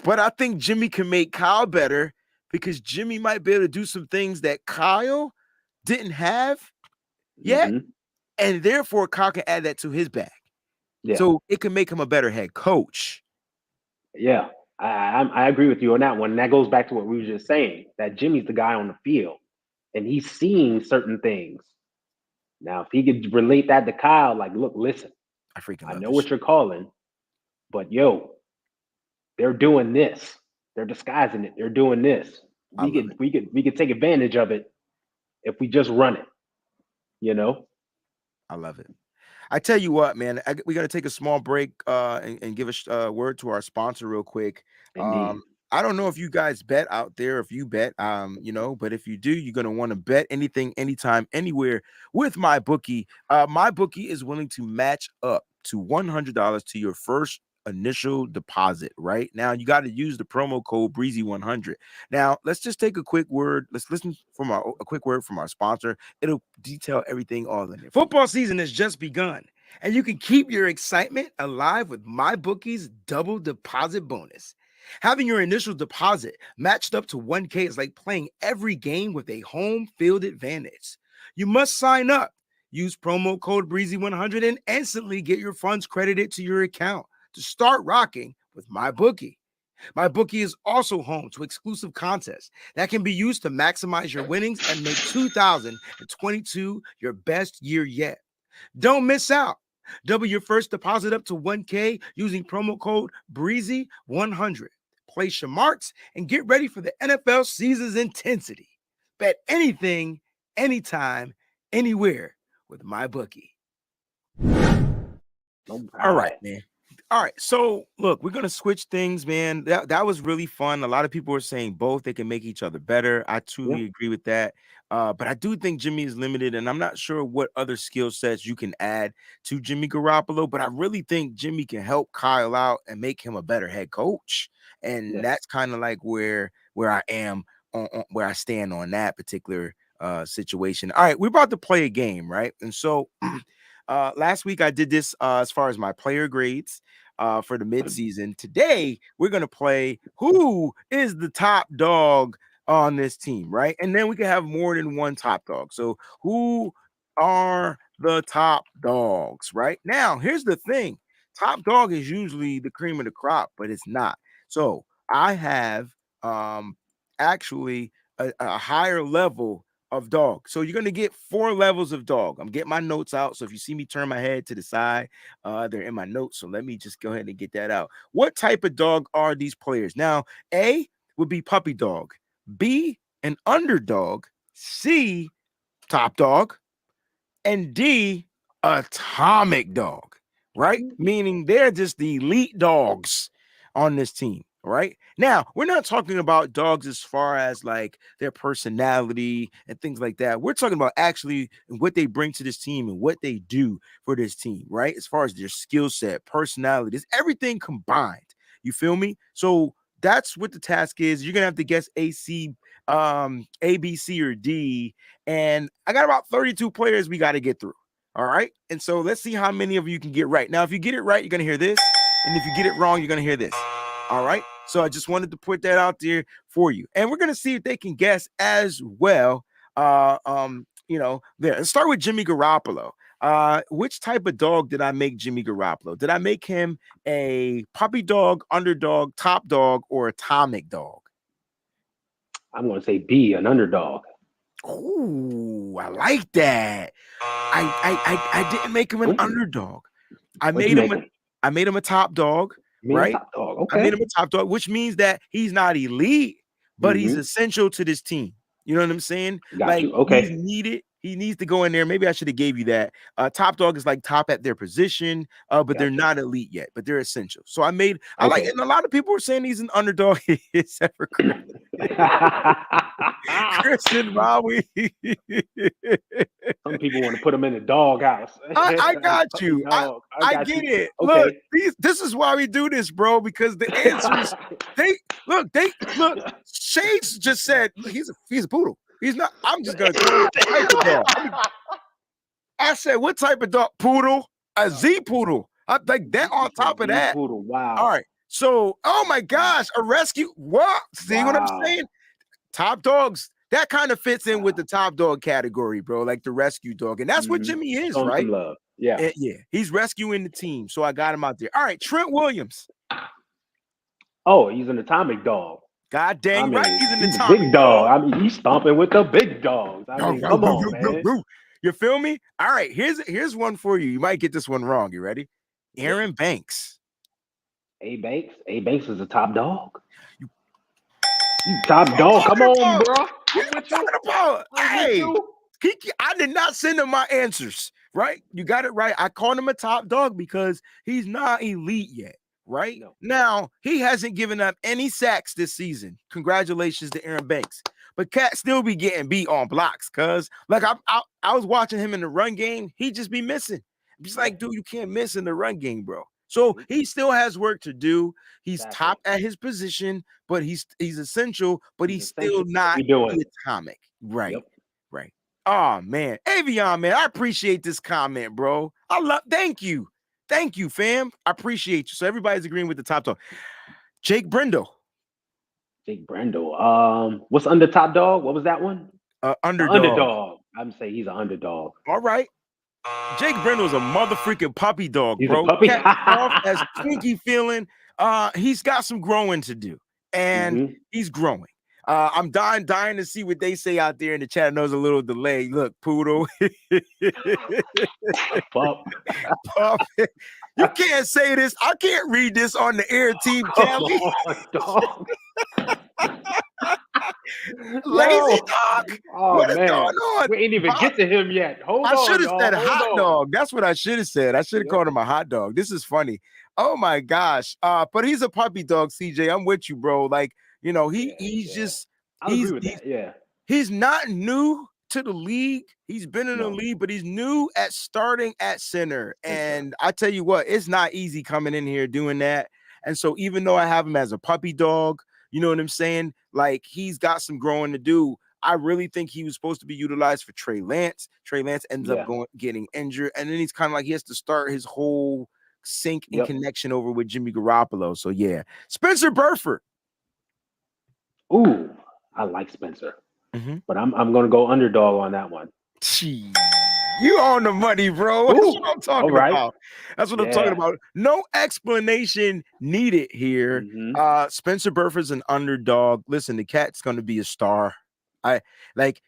I think Jimmy can make Kyle better because Jimmy might be able to do some things that Kyle didn't have yet, and therefore Kyle can add that to his bag. So it can make him a better head coach. Yeah, I agree with you on that one. And that goes back to what we were just saying, that Jimmy's the guy on the field, and he's seeing certain things. Now, if he could relate that to Kyle, like, look, listen, I know what you're calling, but they're doing this. They're disguising it. They're doing this. We could take advantage of it if we just run it. I love it. I tell you what, man, we're going to take a small break and give a word to our sponsor real quick. I don't know if you guys bet out there, if you bet, but if you do, you're going to want to bet anything, anytime, anywhere with MyBookie. MyBookie is willing to match up to $100 to your first initial deposit. Right now, you got to use the promo code Breezy100. Now, let's just take a quick word. Let's listen from a quick word from our sponsor. It'll detail everything all in there. Football season has just begun, and you can keep your excitement alive with MyBookie's double deposit bonus. Having your initial deposit matched up to 1K is like playing every game with a home field advantage. You must sign up. Use promo code Breezy100 and instantly get your funds credited to your account to start rocking with MyBookie. MyBookie is also home to exclusive contests that can be used to maximize your winnings and make 2022 your best year yet. Don't miss out. Double your first deposit up to 1K using promo code Breezy100. Place your marks and get ready for the NFL season's intensity. Bet anything, anytime, anywhere with MyBookie. All right, man. All right, so look, we're gonna switch things, man. That was really fun. A lot of people are saying both they can make each other better. I truly agree with that. But I do think Jimmy is limited, and I'm not sure what other skill sets you can add to Jimmy Garoppolo. But I really think Jimmy can help Kyle out and make him a better head coach. And that's kind of like where I am on where I stand on that particular situation. All right, we're about to play a game, right? And so last week I did this as far as my player grades for the midseason. Today we're gonna play who is the top dog on this team, right? And then we can have more than one top dog. So who are the top dogs, right? Now, here's the thing. Top dog is usually the cream of the crop, but it's not. So I have actually a higher level of dog. So you're going to get 4 levels of dog. I'm getting my notes out. So if you see me turn my head to the side, they're in my notes. So let me just go ahead and get that out. What type of dog are these players? Now, A would be puppy dog. B, an underdog. C, top dog. And D, atomic dog, right? Meaning they're just the elite dogs on this team. Right now, we're not talking about dogs as far as like their personality and things like that. We're talking about actually what they bring to this team and what they do for this team, right? As far as their skill set, personality, it's everything combined. You feel me? So that's what the task is. You're gonna have to guess A, B, C, or D. And I got about 32 players we got to get through. All right. And so let's see how many of you can get right. Now, if you get it right, you're gonna hear this. And if you get it wrong, you're gonna hear this. All right. So I just wanted to put that out there for you. And we're going to see if they can guess as well. There. Let's start with Jimmy Garoppolo. Which type of dog did I make Jimmy Garoppolo? Did I make him a puppy dog, underdog, top dog, or atomic dog? I'm going to say B, an underdog. Ooh, I like that. I didn't make him an underdog. I What'd made you him make him? I made him a top dog, You made him right? top dog. I made Okay. him a top dog, which means that he's not elite, but he's Mhm. essential to this team. You know what I'm saying? Got Like you. he's Okay. needed. He needs to go in there. Maybe I should have gave you that. Top dog is like top at their position, but they're Got you. not elite yet, but they're essential. So I like it. Okay. And a lot of people were saying he's an underdog, except for Chris. Chris and Maui. Some people want to put him in the doghouse. I got Puppy you. dog. I I got get you. it. Look, Okay. this is why we do this, bro, because the answers they look. Shades just said he's a poodle. He's not. I'm just gonna throw what type of dog. I said what type of dog? Poodle, a Z poodle. I think that on top of that. Poodle. Wow. All right. So, oh my gosh, a rescue. What? See what I'm saying? Top dogs. That kind of fits in with the top dog category, bro. Like the rescue dog, and that's what Jimmy is, Show him right? some love. Yeah. Yeah, he's rescuing the team, so I got him out there. All right, Trent Williams. Oh, he's an atomic dog. God dang right, he's an he's a atomic big dog. I mean, he's stomping with the big dogs. I mean, come on, man. You feel me? All right, here's one for you. You might get this one wrong. You ready? Aaron Banks. A Banks. A Banks is a top dog. You top dog. Come on, bro. Hey, I did not send him my answers. Right? You got it right. I called him a top dog because he's not elite yet. Right? No. Now, he hasn't given up any sacks this season. Congratulations to Aaron Banks. But Cat still be getting beat on blocks, cuz like I was watching him in the run game. He just be missing. I'm just like, dude, you can't miss in the run game, bro. So he still has work to do. He's top at his position, but he's essential, but he's still not atomic. Right. Yep. Right. Oh man. Avion, man, I appreciate this comment, bro. Thank you. Thank you, fam. I appreciate you. So everybody's agreeing with the top dog. Jake Brendel. Jake Brendel. What's under top dog? What was that one? Underdog. I'm saying he's an underdog. All right. Jake Brendel's a motherfucking puppy dog, he's bro. A puppy. As Twinkie feeling. He's got some growing to do, and he's growing. I'm dying to see what they say out there in the chat. I know there's a little delay. Look, poodle. Pup. Pup. You can't say this. I can't read this on the air, Team Cali. Dog. Lazy dog. Oh, what is man. going on? We ain't even get to him yet. I should have said hot dog. That's what I should have said. I should have called him a hot dog. This is funny. Oh my gosh. But he's a puppy dog, CJ. I'm with you, bro. Like, you know, he's just he's not new to the league. He's been in the league, but he's new at starting at center. And I tell you what, it's not easy coming in here doing that. And so even though I have him as a puppy dog, you know what I'm saying? Like he's got some growing to do. I really think he was supposed to be utilized for Trey Lance. Trey Lance ends up getting injured, and then he's kind of like he has to start his whole sync and connection over with Jimmy Garoppolo. So yeah, Spencer Burford. Ooh, I like Spencer, but I'm gonna go underdog on that one. Gee, you on the money, bro. That's what I'm talking about. That's what I'm talking about. No explanation needed here. Spencer Burford's an underdog. Listen, the cat's gonna be a star.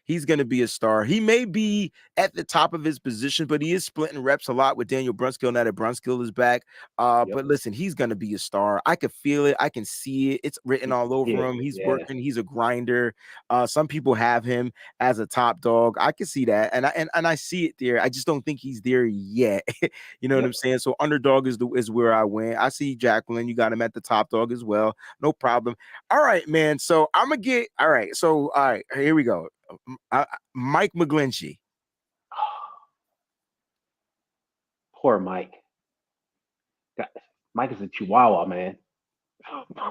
He's going to be a star. He may be at the top of his position, but he is splitting reps a lot with Daniel Brunskill now that Brunskill is back. But listen, he's going to be a star. I can feel it. I can see it. It's written all over him. He's working. He's a grinder. Some people have him as a top dog. I can see that. And I see it there. I just don't think he's there yet. You know what I'm saying? So underdog is where I went. I see Jacqueline. You got him at the top dog as well. No problem. All right, man. So I'm going to get, all right. So, all right, here we go. Mike McGlinchey. Poor Mike. Mike is a Chihuahua, man.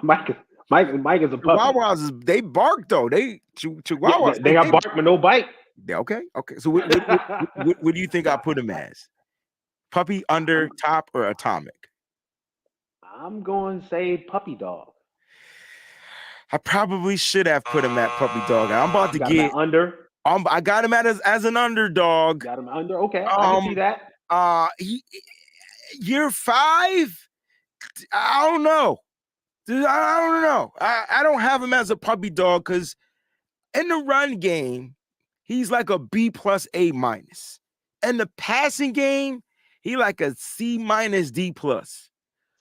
Mike is a puppy. Chihuahuas, they bark though. Chihuahuas. They got bark but no bite. Okay. So what do you think I put him as? Puppy, under, top, or atomic? I'm going to say puppy dog. I probably should have put him at puppy dog. I'm about to get under. I got him as an underdog. Got him under. Okay, I can see that. Year 5. I don't know. I don't know. I don't have him as a puppy dog because in the run game, he's like a B plus A minus. And the passing game, he like a C minus D plus.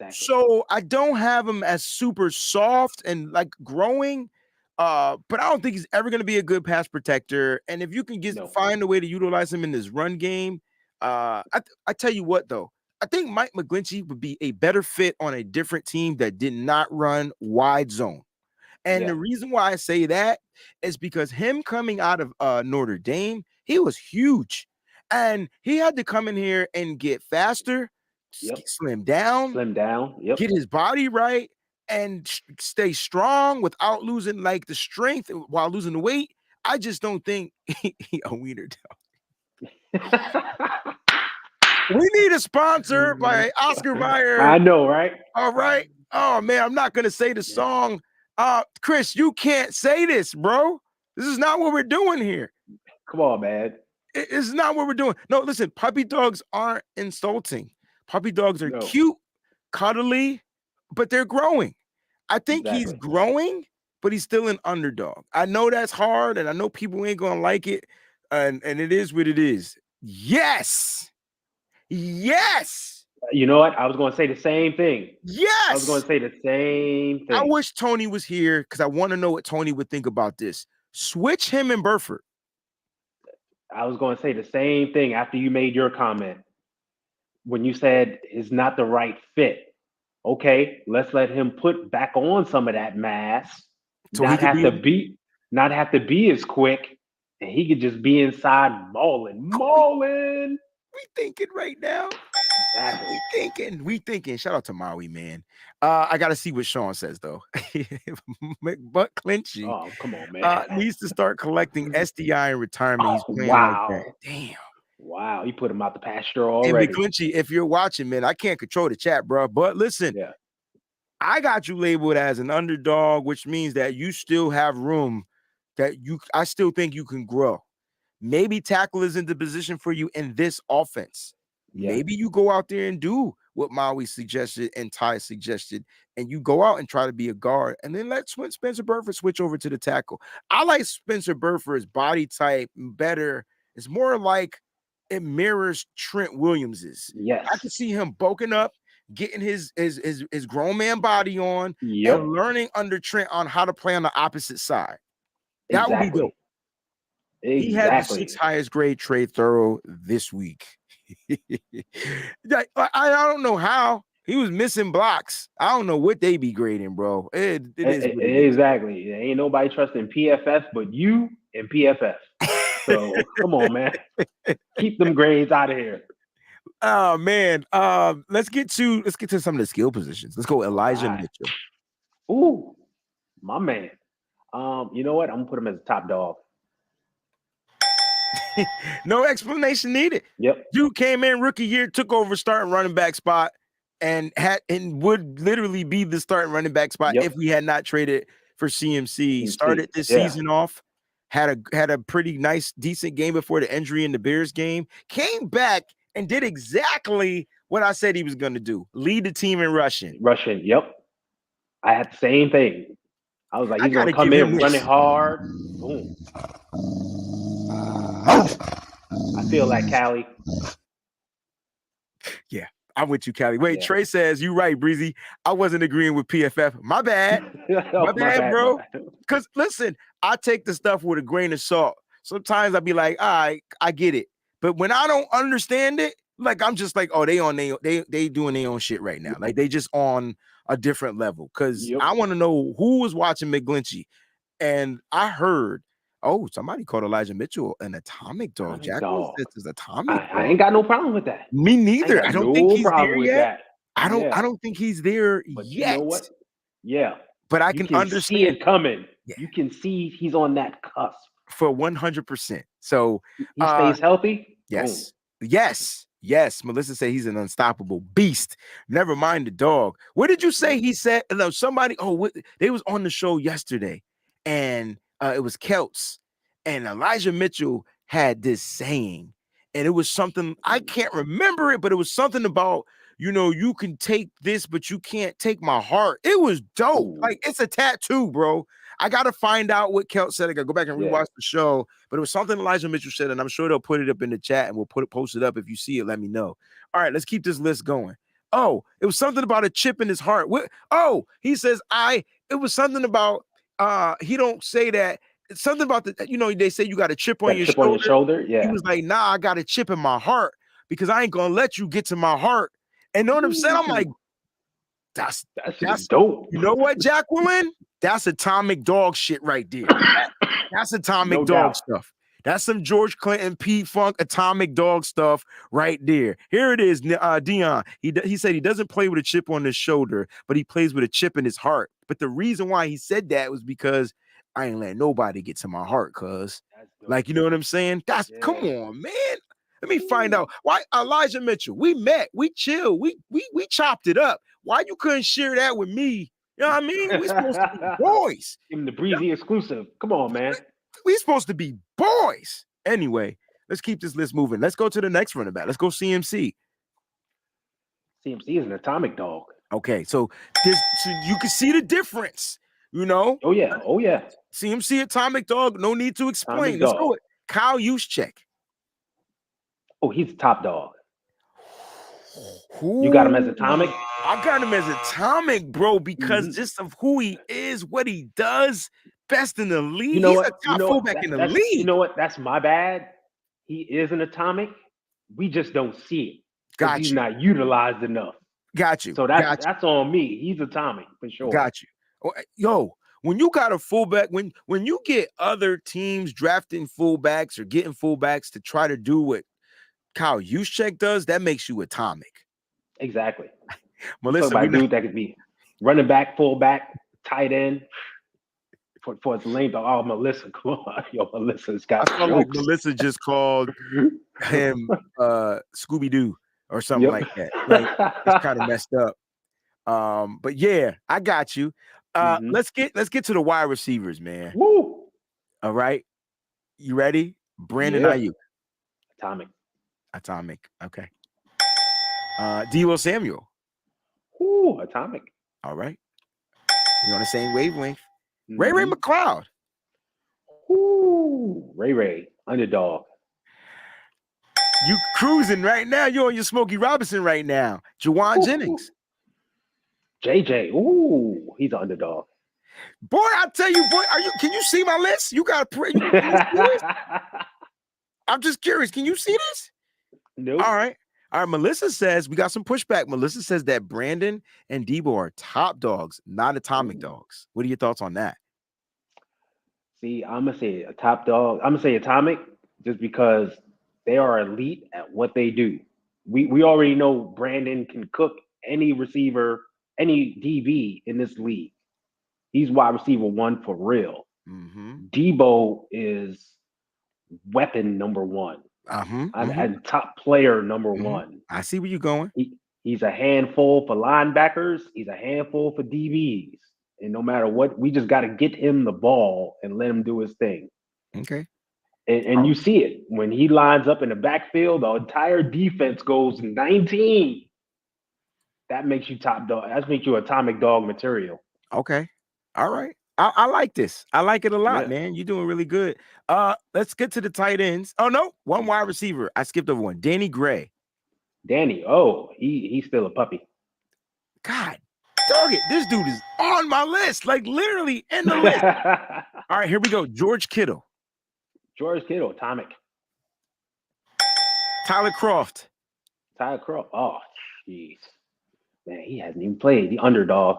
Exactly. So I don't have him as super soft and like growing. But I don't think he's ever going to be a good pass protector. And if you can find a way to utilize him in this run game, I tell you what though, I think Mike McGlinchey would be a better fit on a different team that did not run wide zone. And the reason why I say that is because him coming out of Notre Dame, he was huge. And he had to come in here and get faster, slim down, get his body right, and stay strong without losing like the strength while losing the weight. I just don't think a wiener dog. We need a sponsor by Oscar Mayer. I know, right? All right. Oh man, I'm not gonna say the song. Chris, you can't say this, bro. This is not what we're doing here. Come on, man. It's not what we're doing. No, listen, puppy dogs aren't insulting. Puppy dogs are cute, cuddly, but they're growing. I think he's growing, but he's still an underdog. I know that's hard, and I know people ain't gonna like it, and it is what it is. Yes. You know what? I was going to say the same thing. Yes. I was going to say the same thing. I wish Tony was here because I want to know what Tony would think about this. Switch him and Burford. I was going to say the same thing after you made your comment. When you said it's not the right fit. Okay, let's let him put back on some of that mass. So not have to be as quick. And he could just be inside mauling. We thinking right now. Exactly. We thinking. Shout out to Maui, man. I gotta see what Sean says though. But Clinchy, oh come on, man, needs to start collecting SDI in retirement. He's playing wow. like that. Damn. Wow, you put him out the pasture already. Hey, Clinchy, if you're watching, man, I can't control the chat, bro. But listen, I got you labeled as an underdog, which means that you still have room. I still think you can grow. Maybe tackle isn't the position for you in this offense. Maybe you go out there and do what Maui suggested and Ty suggested, and you go out and try to be a guard, and then let Spencer Burford switch over to the tackle. I like Spencer Burford's body type better. It's more like it mirrors Trent Williams's. Yes, I can see him bulking up, getting his grown man body on, and learning under Trent on how to play on the opposite side. That would be dope. He had the 6th highest grade trade thorough this week. I don't know how. He was missing blocks. I don't know what they be grading, bro. It is exactly. There ain't nobody trusting PFF but you and PFF. So come on, man. Keep them grades out of here. Oh man. Let's get to some of the skill positions. Let's go Elijah Mitchell. Ooh, my man. You know what? I'm gonna put him as a top dog. No explanation needed. Yep. Dude came in rookie year, took over starting running back spot, and would literally be the starting running back spot if we had not traded for CMC. Started this season off, had a pretty nice, decent game before the injury in the Bears game. Came back and did exactly what I said he was going to do: lead the team in rushing. Yep. I had the same thing. I was like, he's going to come in running hard. Boom. I feel like Callie. Yeah, I'm with you, Callie. Wait, Trey says, you right, Breezy. I wasn't agreeing with PFF. My bad. my bad, bro. Because listen, I take the stuff with a grain of salt. Sometimes I'll be like, all right, I get it. But when I don't understand it, like I'm just like, oh, they doing their own shit right now. Like they just on a different level. Because I want to know who was watching McGlinchey. And I heard, somebody called Elijah Mitchell an atomic dog. Jack says it's atomic. I ain't got no problem with that. Me neither. I don't think he's there yet. I don't think he's there yet. You know what? Yeah. But I can understand see it coming. Yeah. You can see he's on that cusp. For 100%. So he stays healthy. Yes. Boom. Yes. Melissa said he's an unstoppable beast. Never mind the dog. What did you say he said? No, somebody, they was on the show yesterday. And it was Kelts, and Elijah Mitchell had this saying, and it was something, I can't remember it, but it was something about, you can take this, but you can't take my heart. It was dope. Like, it's a tattoo, bro. I got to find out what Kelt said. I got to go back and rewatch the show. But it was something Elijah Mitchell said, and I'm sure they'll put it up in the chat, and we'll post it up. If you see it, let me know. All right, let's keep this list going. Oh, it was something about a chip in his heart. He says, it was something about, he don't say that. It's something about they say you got a chip on your shoulder. Yeah. He was like, nah, I got a chip in my heart because I ain't going to let you get to my heart. And know what I'm saying? I'm like, that's dope. You know what, Jacqueline? That's atomic dog shit right there. That's atomic dog stuff. That's some George Clinton, Pete Funk, atomic dog stuff right there. Here it is, Dion. He said he doesn't play with a chip on his shoulder, but he plays with a chip in his heart. But the reason why he said that was because I ain't letting nobody get to my heart, cuz. Like, you know what I'm saying? Come on, man. Let me find out why Elijah Mitchell. We met, we chilled, we chopped it up. Why you couldn't share that with me? You know what I mean? We supposed to be boys. Give him the Breezy exclusive. Come on, man. We supposed to be boys. Anyway, let's keep this list moving. Let's go to the next running back. Let's go CMC. CMC is an atomic dog. Okay, so you can see the difference. You know? Oh yeah. CMC atomic dog. No need to explain. Let's go with Kyle Juszczyk. Oh, he's a top dog. You got him as atomic? I got him as atomic, bro, because just of who he is, what he does, best in the league. You know He's what? a top fullback in the league. You know what? That's my bad. He is an atomic. We just don't see it. Got you. He's not utilized enough. Got you. So that's on me. He's atomic for sure. Got you. Yo, when you got a fullback, when you get other teams drafting fullbacks or getting fullbacks to try to do what Kyle Juszczyk does, that makes you atomic. Exactly. Melissa, dude that could be running back, fullback, tight end for its length. Oh, Melissa, come on, yo, Melissa's got. I felt like Melissa just called him Scooby Doo or something like that. Like it's kind of messed up. But yeah, I got you. Let's get to the wide receivers, man. Woo! All right, you ready? Brandon Ayuk. Atomic. Okay. Deebo Samuel. Ooh, atomic. All right. You're on the same wavelength. Ray McLeod. Ooh, Ray, underdog. You cruising right now. You're on your Smokey Robinson right now. Jawan Jennings. JJ. Ooh, he's an underdog. Boy, I tell you, boy, can you see my list? You got to I'm just curious. Can you see this? Nope. All right. Melissa says we got some pushback. Melissa says that Brandon and Deebo are top dogs, not atomic dogs. What are your thoughts on that? See, I'm gonna say a top dog. I'm gonna say atomic just because they are elite at what they do. We already know Brandon can cook any receiver, any DB in this league. He's wide receiver one for real. Deebo is weapon number one. And top player number one. I see where you're going. He's a handful for linebackers. He's a handful for DBs. And no matter what, we just got to get him the ball and let him do his thing. Okay. And you see it. When he lines up in the backfield, the entire defense goes 19. That makes you top dog. That makes you atomic dog material. Okay. All right. I like this. I like it a lot, man. You're doing really good. Let's get to the tight ends. Oh, no. One wide receiver. I skipped over one. Danny Gray. Danny. He's still a puppy. God, dog it. This dude is on my list. Like literally in the list. All right, here we go. George Kittle. Atomic. Tyler Kroft. Oh, jeez. Man, he hasn't even played. The underdog.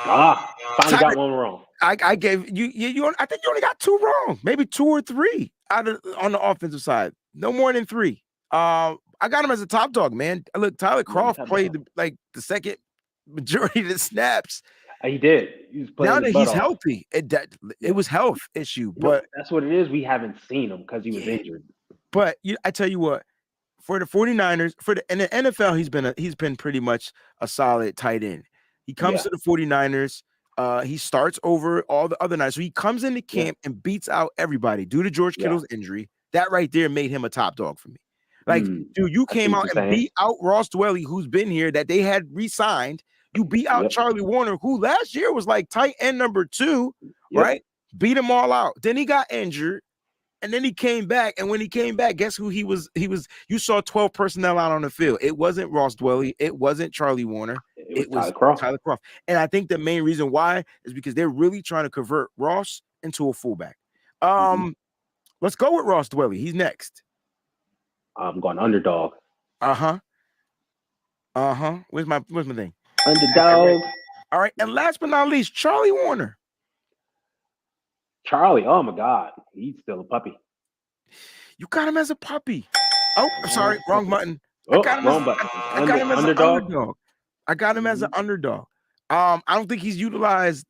Finally got one wrong. I gave you. I think you only got two wrong, maybe two or three on the offensive side. No more than three. I got him as a top dog, man. Look, Tyler Kroft played the second majority of the snaps. He did. He was playing now that he's healthy, it was health issue, but that's what it is. We haven't seen him because he was injured. But I tell you what, for the 49ers, in the NFL, he's been pretty much a solid tight end. He comes to the 49ers. He starts over all the other nights. So he comes into camp and beats out everybody due to George Kittle's injury. That right there made him a top dog for me. Like, dude, you came out and beat out Ross Dwelly, who's been here, that they had re-signed. You beat out Charlie Warner, who last year was like tight end number 2, right? Beat them all out. Then he got injured. And then he came back, and when he came back, guess who he was? You saw 12 personnel out on the field. It wasn't Ross Dwelly. It wasn't Charlie Warner. It was Tyler Kroft. And I think the main reason why is because they're really trying to convert Ross into a fullback. Let's go with Ross Dwelly. He's next. I'm going underdog. Where's my thing? Underdog. All right. And last but not least, Charlie Warner. Charlie, oh my God, he's still a puppy. You got him as a puppy. Oh, sorry, wrong button. I got him as an underdog. I got him as an underdog. I don't think he's utilized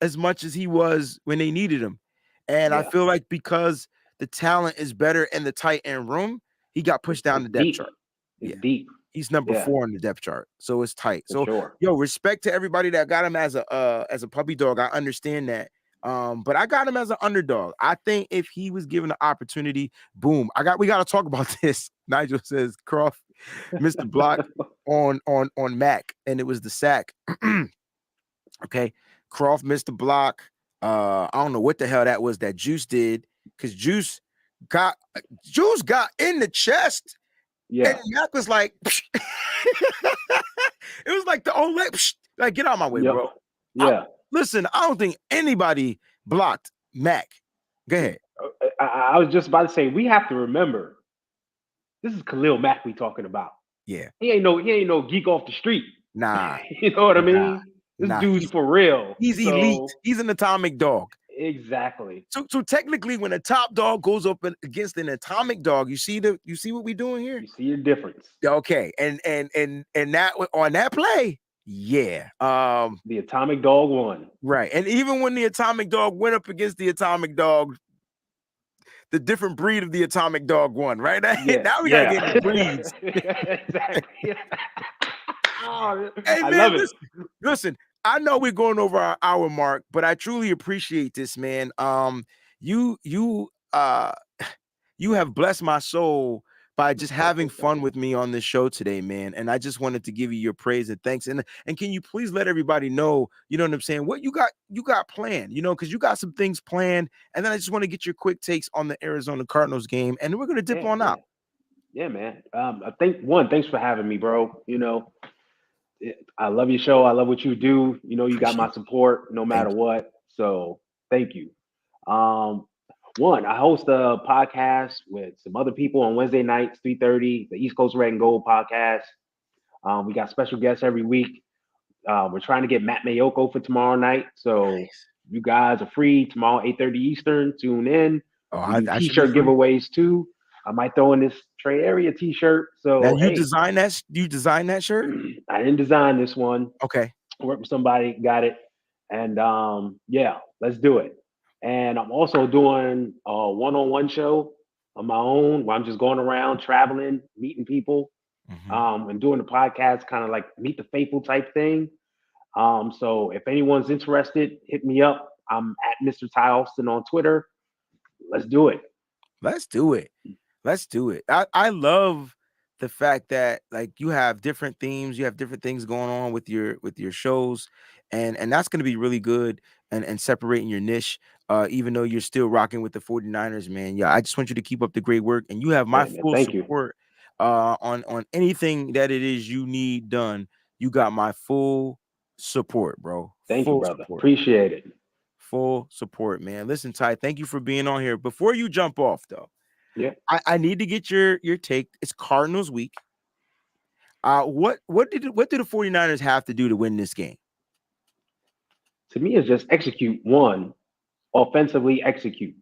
as much as he was when they needed him. And I feel like because the talent is better in the tight end room, he got pushed down the depth chart. It's deep. He's number 4 on the depth chart, so it's tight. For sure. Yo, respect to everybody that got him as a puppy dog. I understand that. But I got him as an underdog. I think if he was given the opportunity, boom. We got to talk about this. Nigel says Croft missed the block on Mac, and it was the sack. Okay, Croft missed the block. I don't know what the hell that was that Juice did, because Juice got in the chest. Yeah, and Mac was like, it was like the old like, get out of my way, bro. Yeah. Listen, I don't think anybody blocked Mac. Go ahead. I was just about to say, we have to remember, this is Khalil Mack we talking about. Yeah. He ain't no geek off the street. Nah. You know what I mean? This dude's for real. He's elite. He's an atomic dog. Exactly. So technically, when a top dog goes up against an atomic dog, you see what we're doing here? You see the difference. Okay. And that on that play. Yeah. The atomic dog won. Right. And even when the atomic dog went up against the atomic dog, the different breed of the atomic dog won, right? Now we gotta get the breeds. Exactly. Hey, man, I love it. Listen, I know we're going over our hour mark, but I truly appreciate this, man. You have blessed my soul by just having fun with me on this show today, man. And I just wanted to give you your praise and thanks. And can you please let everybody know, you know what I'm saying, what you got planned, because you got some things planned. And then I just want to get your quick takes on the Arizona Cardinals game, and then we're going to dip on out. Yeah, man. Thanks for having me, bro. I love your show. I love what you do. You got my support no matter what. So thank you. I host a podcast with some other people on Wednesday nights, 3:30, the East Coast Red and Gold podcast. We got special guests every week. We're trying to get Matt Mayoko for tomorrow night. So you guys are free tomorrow, 8:30 Eastern. Tune in. T-shirt giveaways too. I might throw in this Trey Area T-shirt. So now you designed that? You designed that shirt? I didn't design this one. Okay. I worked with somebody, got it, and let's do it. And I'm also doing a one-on-one show on my own where I'm just going around traveling, meeting people, and doing the podcast, kind of like Meet the Faithful type thing. So if anyone's interested, hit me up. I'm at Mr. Ty Austin on Twitter. Let's do it. Let's do it. Let's do it. I love the fact that like you have different themes, you have different things going on with your shows, and that's going to be really good and separating your niche, even though you're still rocking with the 49ers, man. Yeah, I just want you to keep up the great work, and you have my full support on anything that it is you need done. You got my full support, bro. Thank you, brother. Appreciate it. Full support, man. Listen, Ty, thank you for being on here. Before you jump off, though, I need to get your take. It's Cardinals week. What do the 49ers have to do to win this game? To me, it's just execute. One, offensively execute.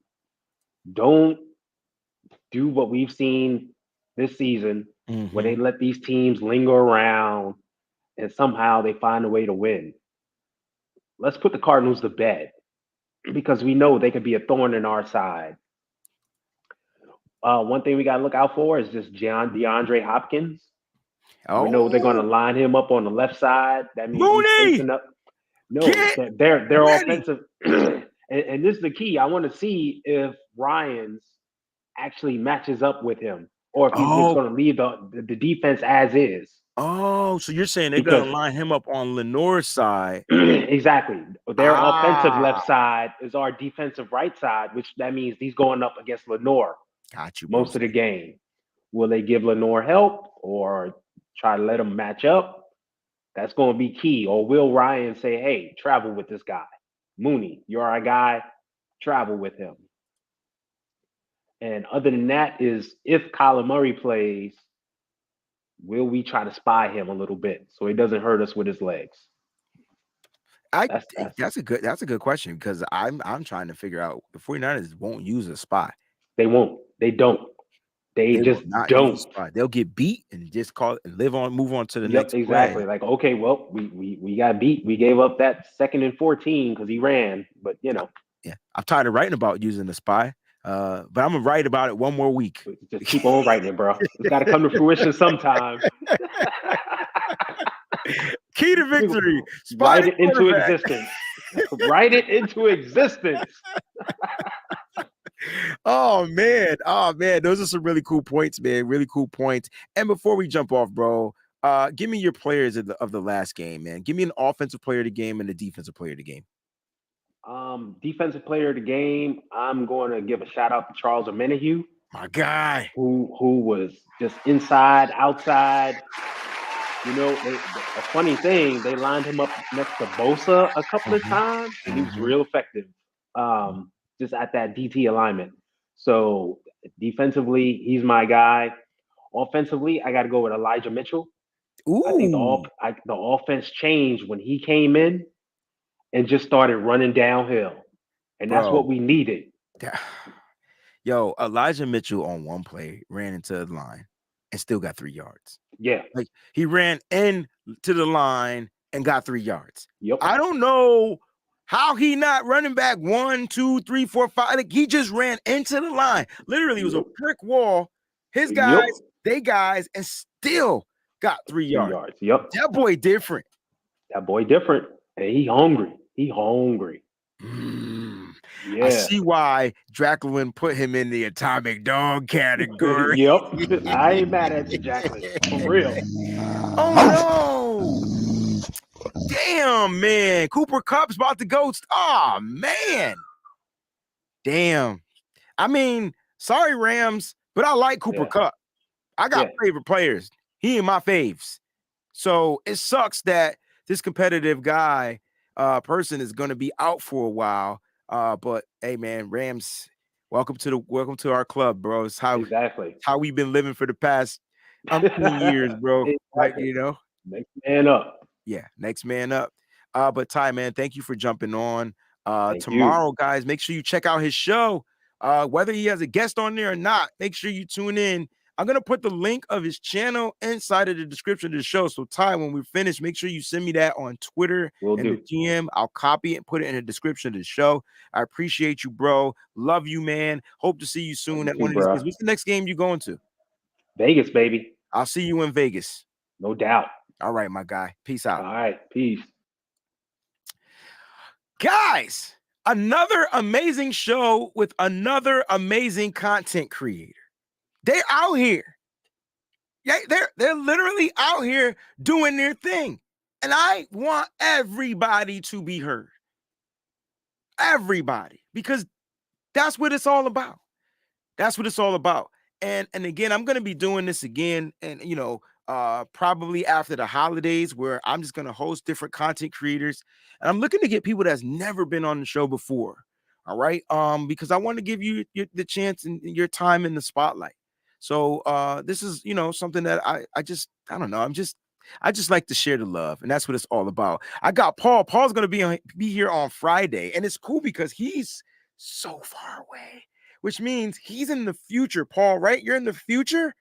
Don't do what we've seen this season, where they let these teams linger around and somehow they find a way to win. Let's put the Cardinals to bed, because we know they could be a thorn in our side. One thing we got to look out for is just DeAndre Hopkins. We know they're going to line him up on the left side. That means he's facing up. No, they're offensive. And this is the key. I want to see if Ryans actually matches up with him, or if he's just going to leave the defense as is. Oh, so you're saying they're because gonna line him up on Lenore's side? exactly, their offensive left Ah, side is our defensive right side, which that means he's going up against Lenore got you, bro. most of the game. Will they give Lenore help or try to let him match up? That's going to be key. Or will Ryan say, "Hey, travel with this guy, Mooney? You're our guy. Travel with him." And other than that, is if Kyler Murray plays, will we try to spy him a little bit so he doesn't hurt us with his legs? That's That's a good question because I'm trying to figure out the 49ers won't use a spy. they won't. They don't. They They will just not use a don't. spy. They'll get beat and just call it and move on to the Yep, next play. exactly. Like, okay, well, we got beat. We gave up that 2nd and 14 because he ran. But Yeah, I'm tired of writing about using the spy. But I'm gonna write about it one more week. just keep on writing it, bro. It's got to come to fruition sometime. Key to victory. Write Spotted it into quarterback. existence. Write it into existence. Oh man, those are some really cool points, man. Really cool points. And before we jump off, bro, give me your players of the last game, man. Give me an offensive player of the game and a defensive player of the game. Defensive player of the game, I'm going to give a shout out to Charles Omenihu, My guy. who was just inside, outside. A funny thing, they lined him up next to Bosa a couple of times, and he was real effective just at that DT alignment. So defensively, he's my guy. Offensively, I got to go with Elijah Mitchell. Ooh. I think the offense changed when he came in and just started running downhill, and that's what we needed. Yo, Elijah Mitchell on one play ran into the line and still got 3 yards. Yeah, like he ran into the line and got 3 yards. Yep. I don't know how he not running back 1, 2, 3, 4, 5. Like he just ran into the line. Literally, it was a brick wall. His guys, they guys, and still got 3 yards. Yep. That boy different. And he hungry. Yeah. I see why Jacqueline put him in the atomic dog category. Yep. I ain't mad at you, Jacqueline. For real. Oh no. Damn, man. Cooper Kupp's about to go. Oh, man. Damn. I mean, sorry, Rams, but I like Cooper Kupp. I got favorite players. He ain't my faves. So it sucks that this competitive guy person is going to be out for a while. But hey, man, Rams, welcome to our club, bro. It's how we've been living for the past 15 years, bro. Exactly. Like, next man up. Yeah, next man up. But Ty, man, thank you for jumping on. Tomorrow, guys, make sure you check out his show. Whether he has a guest on there or not, make sure you tune in. I'm going to put the link of his channel inside of the description of the show. So, Ty, when we finish, make sure you send me that on Twitter and the DM. I'll copy it and put it in the description of the show. I appreciate you, bro. Love you, man. Hope to see you soon at one of these games. What's the next game you going to? Vegas, baby. I'll see you in Vegas. No doubt. All right, my guy. Peace out. All right. Peace. Guys, another amazing show with another amazing content creator. They're out here. Yeah, they're literally out here doing their thing. And I want everybody to be heard. Everybody. Because that's what it's all about. That's what it's all about. And again, I'm going to be doing this again. And, probably after the holidays, where I'm just going to host different content creators. And I'm looking to get people that's never been on the show before. All right. Because I want to give you the chance and your time in the spotlight. So this is, something that I just like to share the love. And that's what it's all about. I got Paul. Paul's going to be here on Friday. And it's cool because he's so far away, which means he's in the future. Paul, right? You're in the future.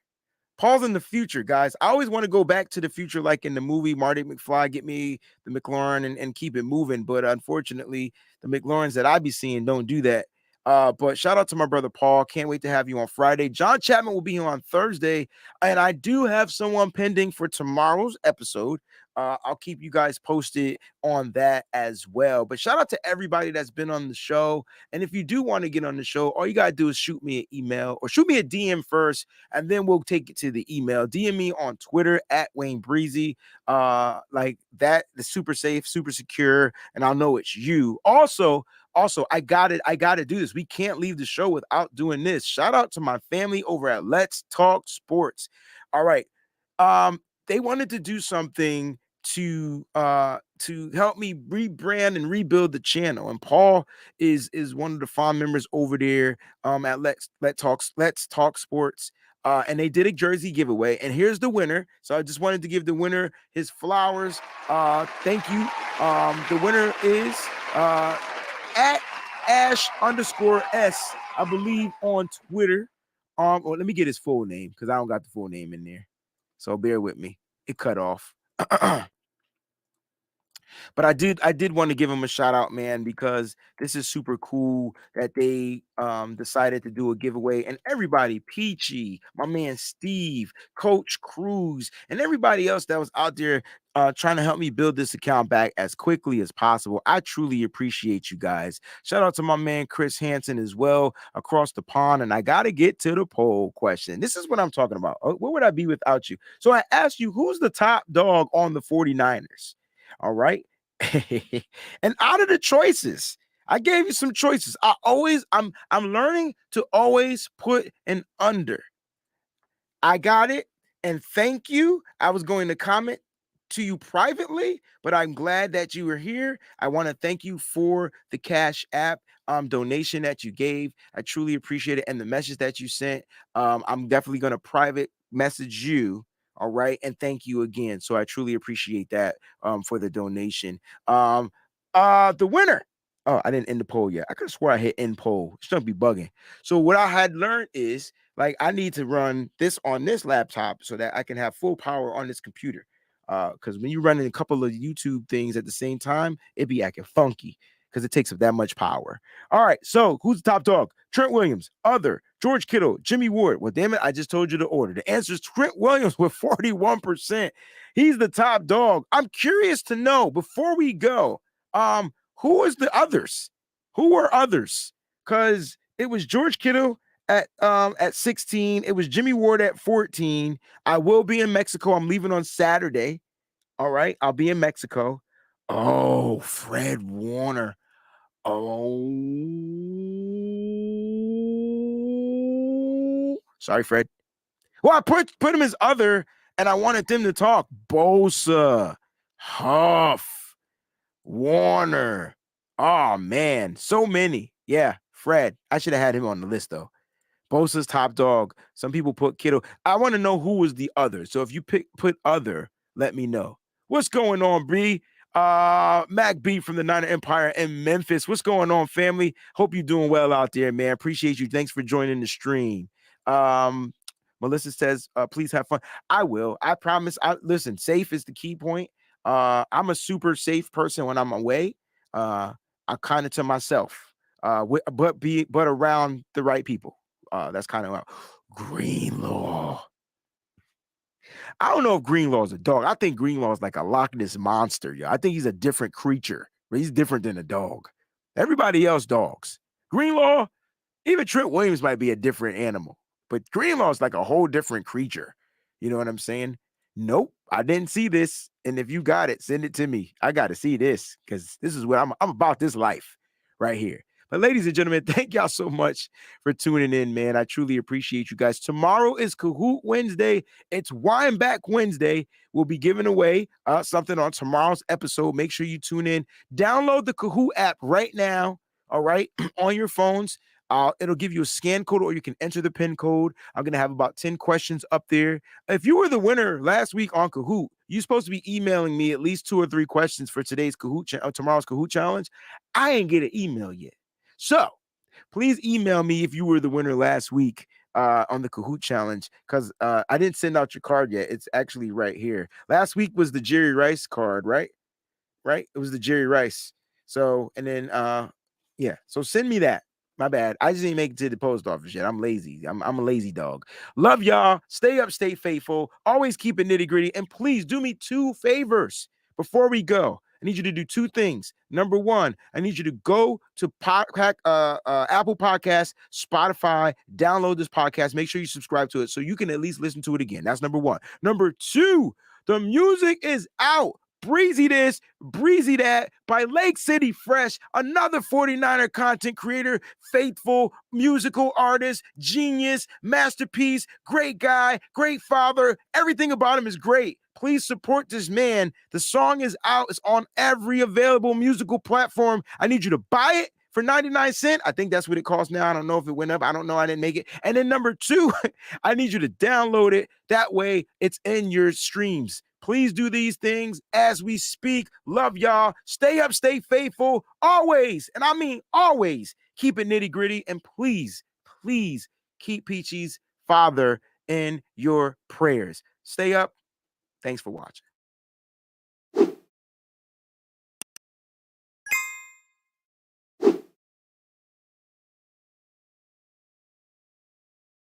Paul's in the future, guys. I always want to go back to the future, like in the movie Marty McFly, get me the McLaurin and keep it moving. But unfortunately, the McLaurins that I be seeing don't do that. But shout out to my brother Paul. Can't wait to have you on Friday. John Chapman will be here on Thursday. And I do have someone pending for tomorrow's episode. I'll keep you guys posted on that as well. But shout out to everybody that's been on the show. And if you do want to get on the show, all you got to do is shoot me an email or shoot me a DM first, and then we'll take it to the email. DM me on Twitter at WayneBreezie. Like that, the super safe, super secure, and I'll know it's you. Also, I got to do this. We can't leave the show without doing this. Shout out to my family over at Let's Talk Sports. All right. They wanted to do something to help me rebrand and rebuild the channel. And Paul is one of the fond members over there at Let's Talk Sports. And they did a jersey giveaway, and here's the winner. So I just wanted to give the winner his flowers. Thank you. The winner is at Ash_S, I believe, on Twitter. Well, let me get his full name because I don't got the full name in there. So bear with me. It cut off. But I did want to give him a shout out, man, because this is super cool that they decided to do a giveaway. And everybody, Peachy, my man Steve, Coach Cruz, and everybody else that was out there trying to help me build this account back as quickly as possible. I truly appreciate you guys. Shout out to my man Chris Hansen as well across the pond. And I got to get to the poll question. This is what I'm talking about. Where would I be without you? So I asked you, who's the top dog on the 49ers? All right. And out of the choices, I gave you some choices. I'm learning to always put an under. I got it. And thank you. I was going to comment to you privately, but I'm glad that you were here. I want to thank you for the Cash App donation that you gave. I truly appreciate it. And the message that you sent. I'm definitely going to private message you. All right. And thank you again. So I truly appreciate that for the donation. The winner. Oh, I didn't end the poll yet. I could have swore I hit end poll. Shouldn't be bugging. So what I had learned is like I need to run this on this laptop so that I can have full power on this computer. Because when you're running a couple of YouTube things at the same time, it be acting funky because it takes up that much power. All right, so who's the top dog? Trent Williams, other, George Kittle, Jimmy Ward. Well, damn it, I just told you the order. The answer is Trent Williams with 41%. He's the top dog. I'm curious to know, before we go, who is the others? Who were others? Because it was George Kittle at 16. It was Jimmy Ward at 14. I will be in Mexico. I'm leaving on Saturday. All right. I'll be in Mexico. Oh, Fred Warner. Oh, sorry, Fred. Well, I put him as other, and I wanted them to talk. Bosa, Huff, Warner. Oh, man. So many. Yeah, Fred. I should have had him on the list, though. Bosa's top dog. Some people put Kittle. I want to know who was the other. So if you put other, let me know. What's going on, Bree? Mac B from the Niner Empire in Memphis. What's going on, family? Hope you're doing well out there, man. Appreciate you. Thanks for joining the stream. Melissa says, please have fun. I will. I promise. Listen, safe is the key point. I'm a super safe person when I'm away. I kind of to myself, but around the right people. That's kind of Greenlaw. I don't know if Greenlaw is a dog. I think Greenlaw is like a Loch Ness monster. Yeah, I think he's a different creature. But he's different than a dog. Everybody else dogs. Greenlaw, even Trent Williams might be a different animal, but Greenlaw is like a whole different creature. You know what I'm saying? Nope, I didn't see this. And if you got it, send it to me. I got to see this because this is what I'm about. This life right here. But ladies and gentlemen, thank y'all so much for tuning in, man. I truly appreciate you guys. Tomorrow is Kahoot Wednesday. It's Wine Back Wednesday. We'll be giving away something on tomorrow's episode. Make sure you tune in. Download the Kahoot app right now, all right, on your phones. It'll give you a scan code or you can enter the PIN code. I'm going to have about 10 questions up there. If you were the winner last week on Kahoot, you're supposed to be emailing me at least 2 or 3 questions for today's tomorrow's Kahoot challenge. I ain't get an email yet. So please email me if you were the winner last week on the Kahoot challenge because I didn't send out your card yet. It's actually right here. Last week was the Jerry Rice card, right? Right? It was the Jerry Rice. So, and then, yeah. So send me that. My bad. I just didn't make it to the post office yet. I'm lazy. I'm a lazy dog. Love y'all. Stay up, stay faithful. Always keep it nitty gritty. And please do me 2 favors before we go. I need you to do 2 things. Number 1, I need you to go to Apple Podcasts, Spotify, download this podcast. Make sure you subscribe to it so you can at least listen to it again. That's number 1. Number 2, the music is out. Breezy this, Breezy that by Lake City Fresh, another 49er content creator, faithful musical artist, genius, masterpiece, great guy, great father. Everything about him is great. Please support this man. The song is out. It's on every available musical platform. I need you to buy it for 99 cents. I think that's what it costs now. I don't know if it went up. I don't know. I didn't make it. And then number 2, I need you to download it. That way it's in your streams. Please do these things as we speak. Love y'all. Stay up, stay faithful. Always, and I mean always, keep it nitty gritty. And please, please keep Peachy's father in your prayers. Stay up. Thanks for watching.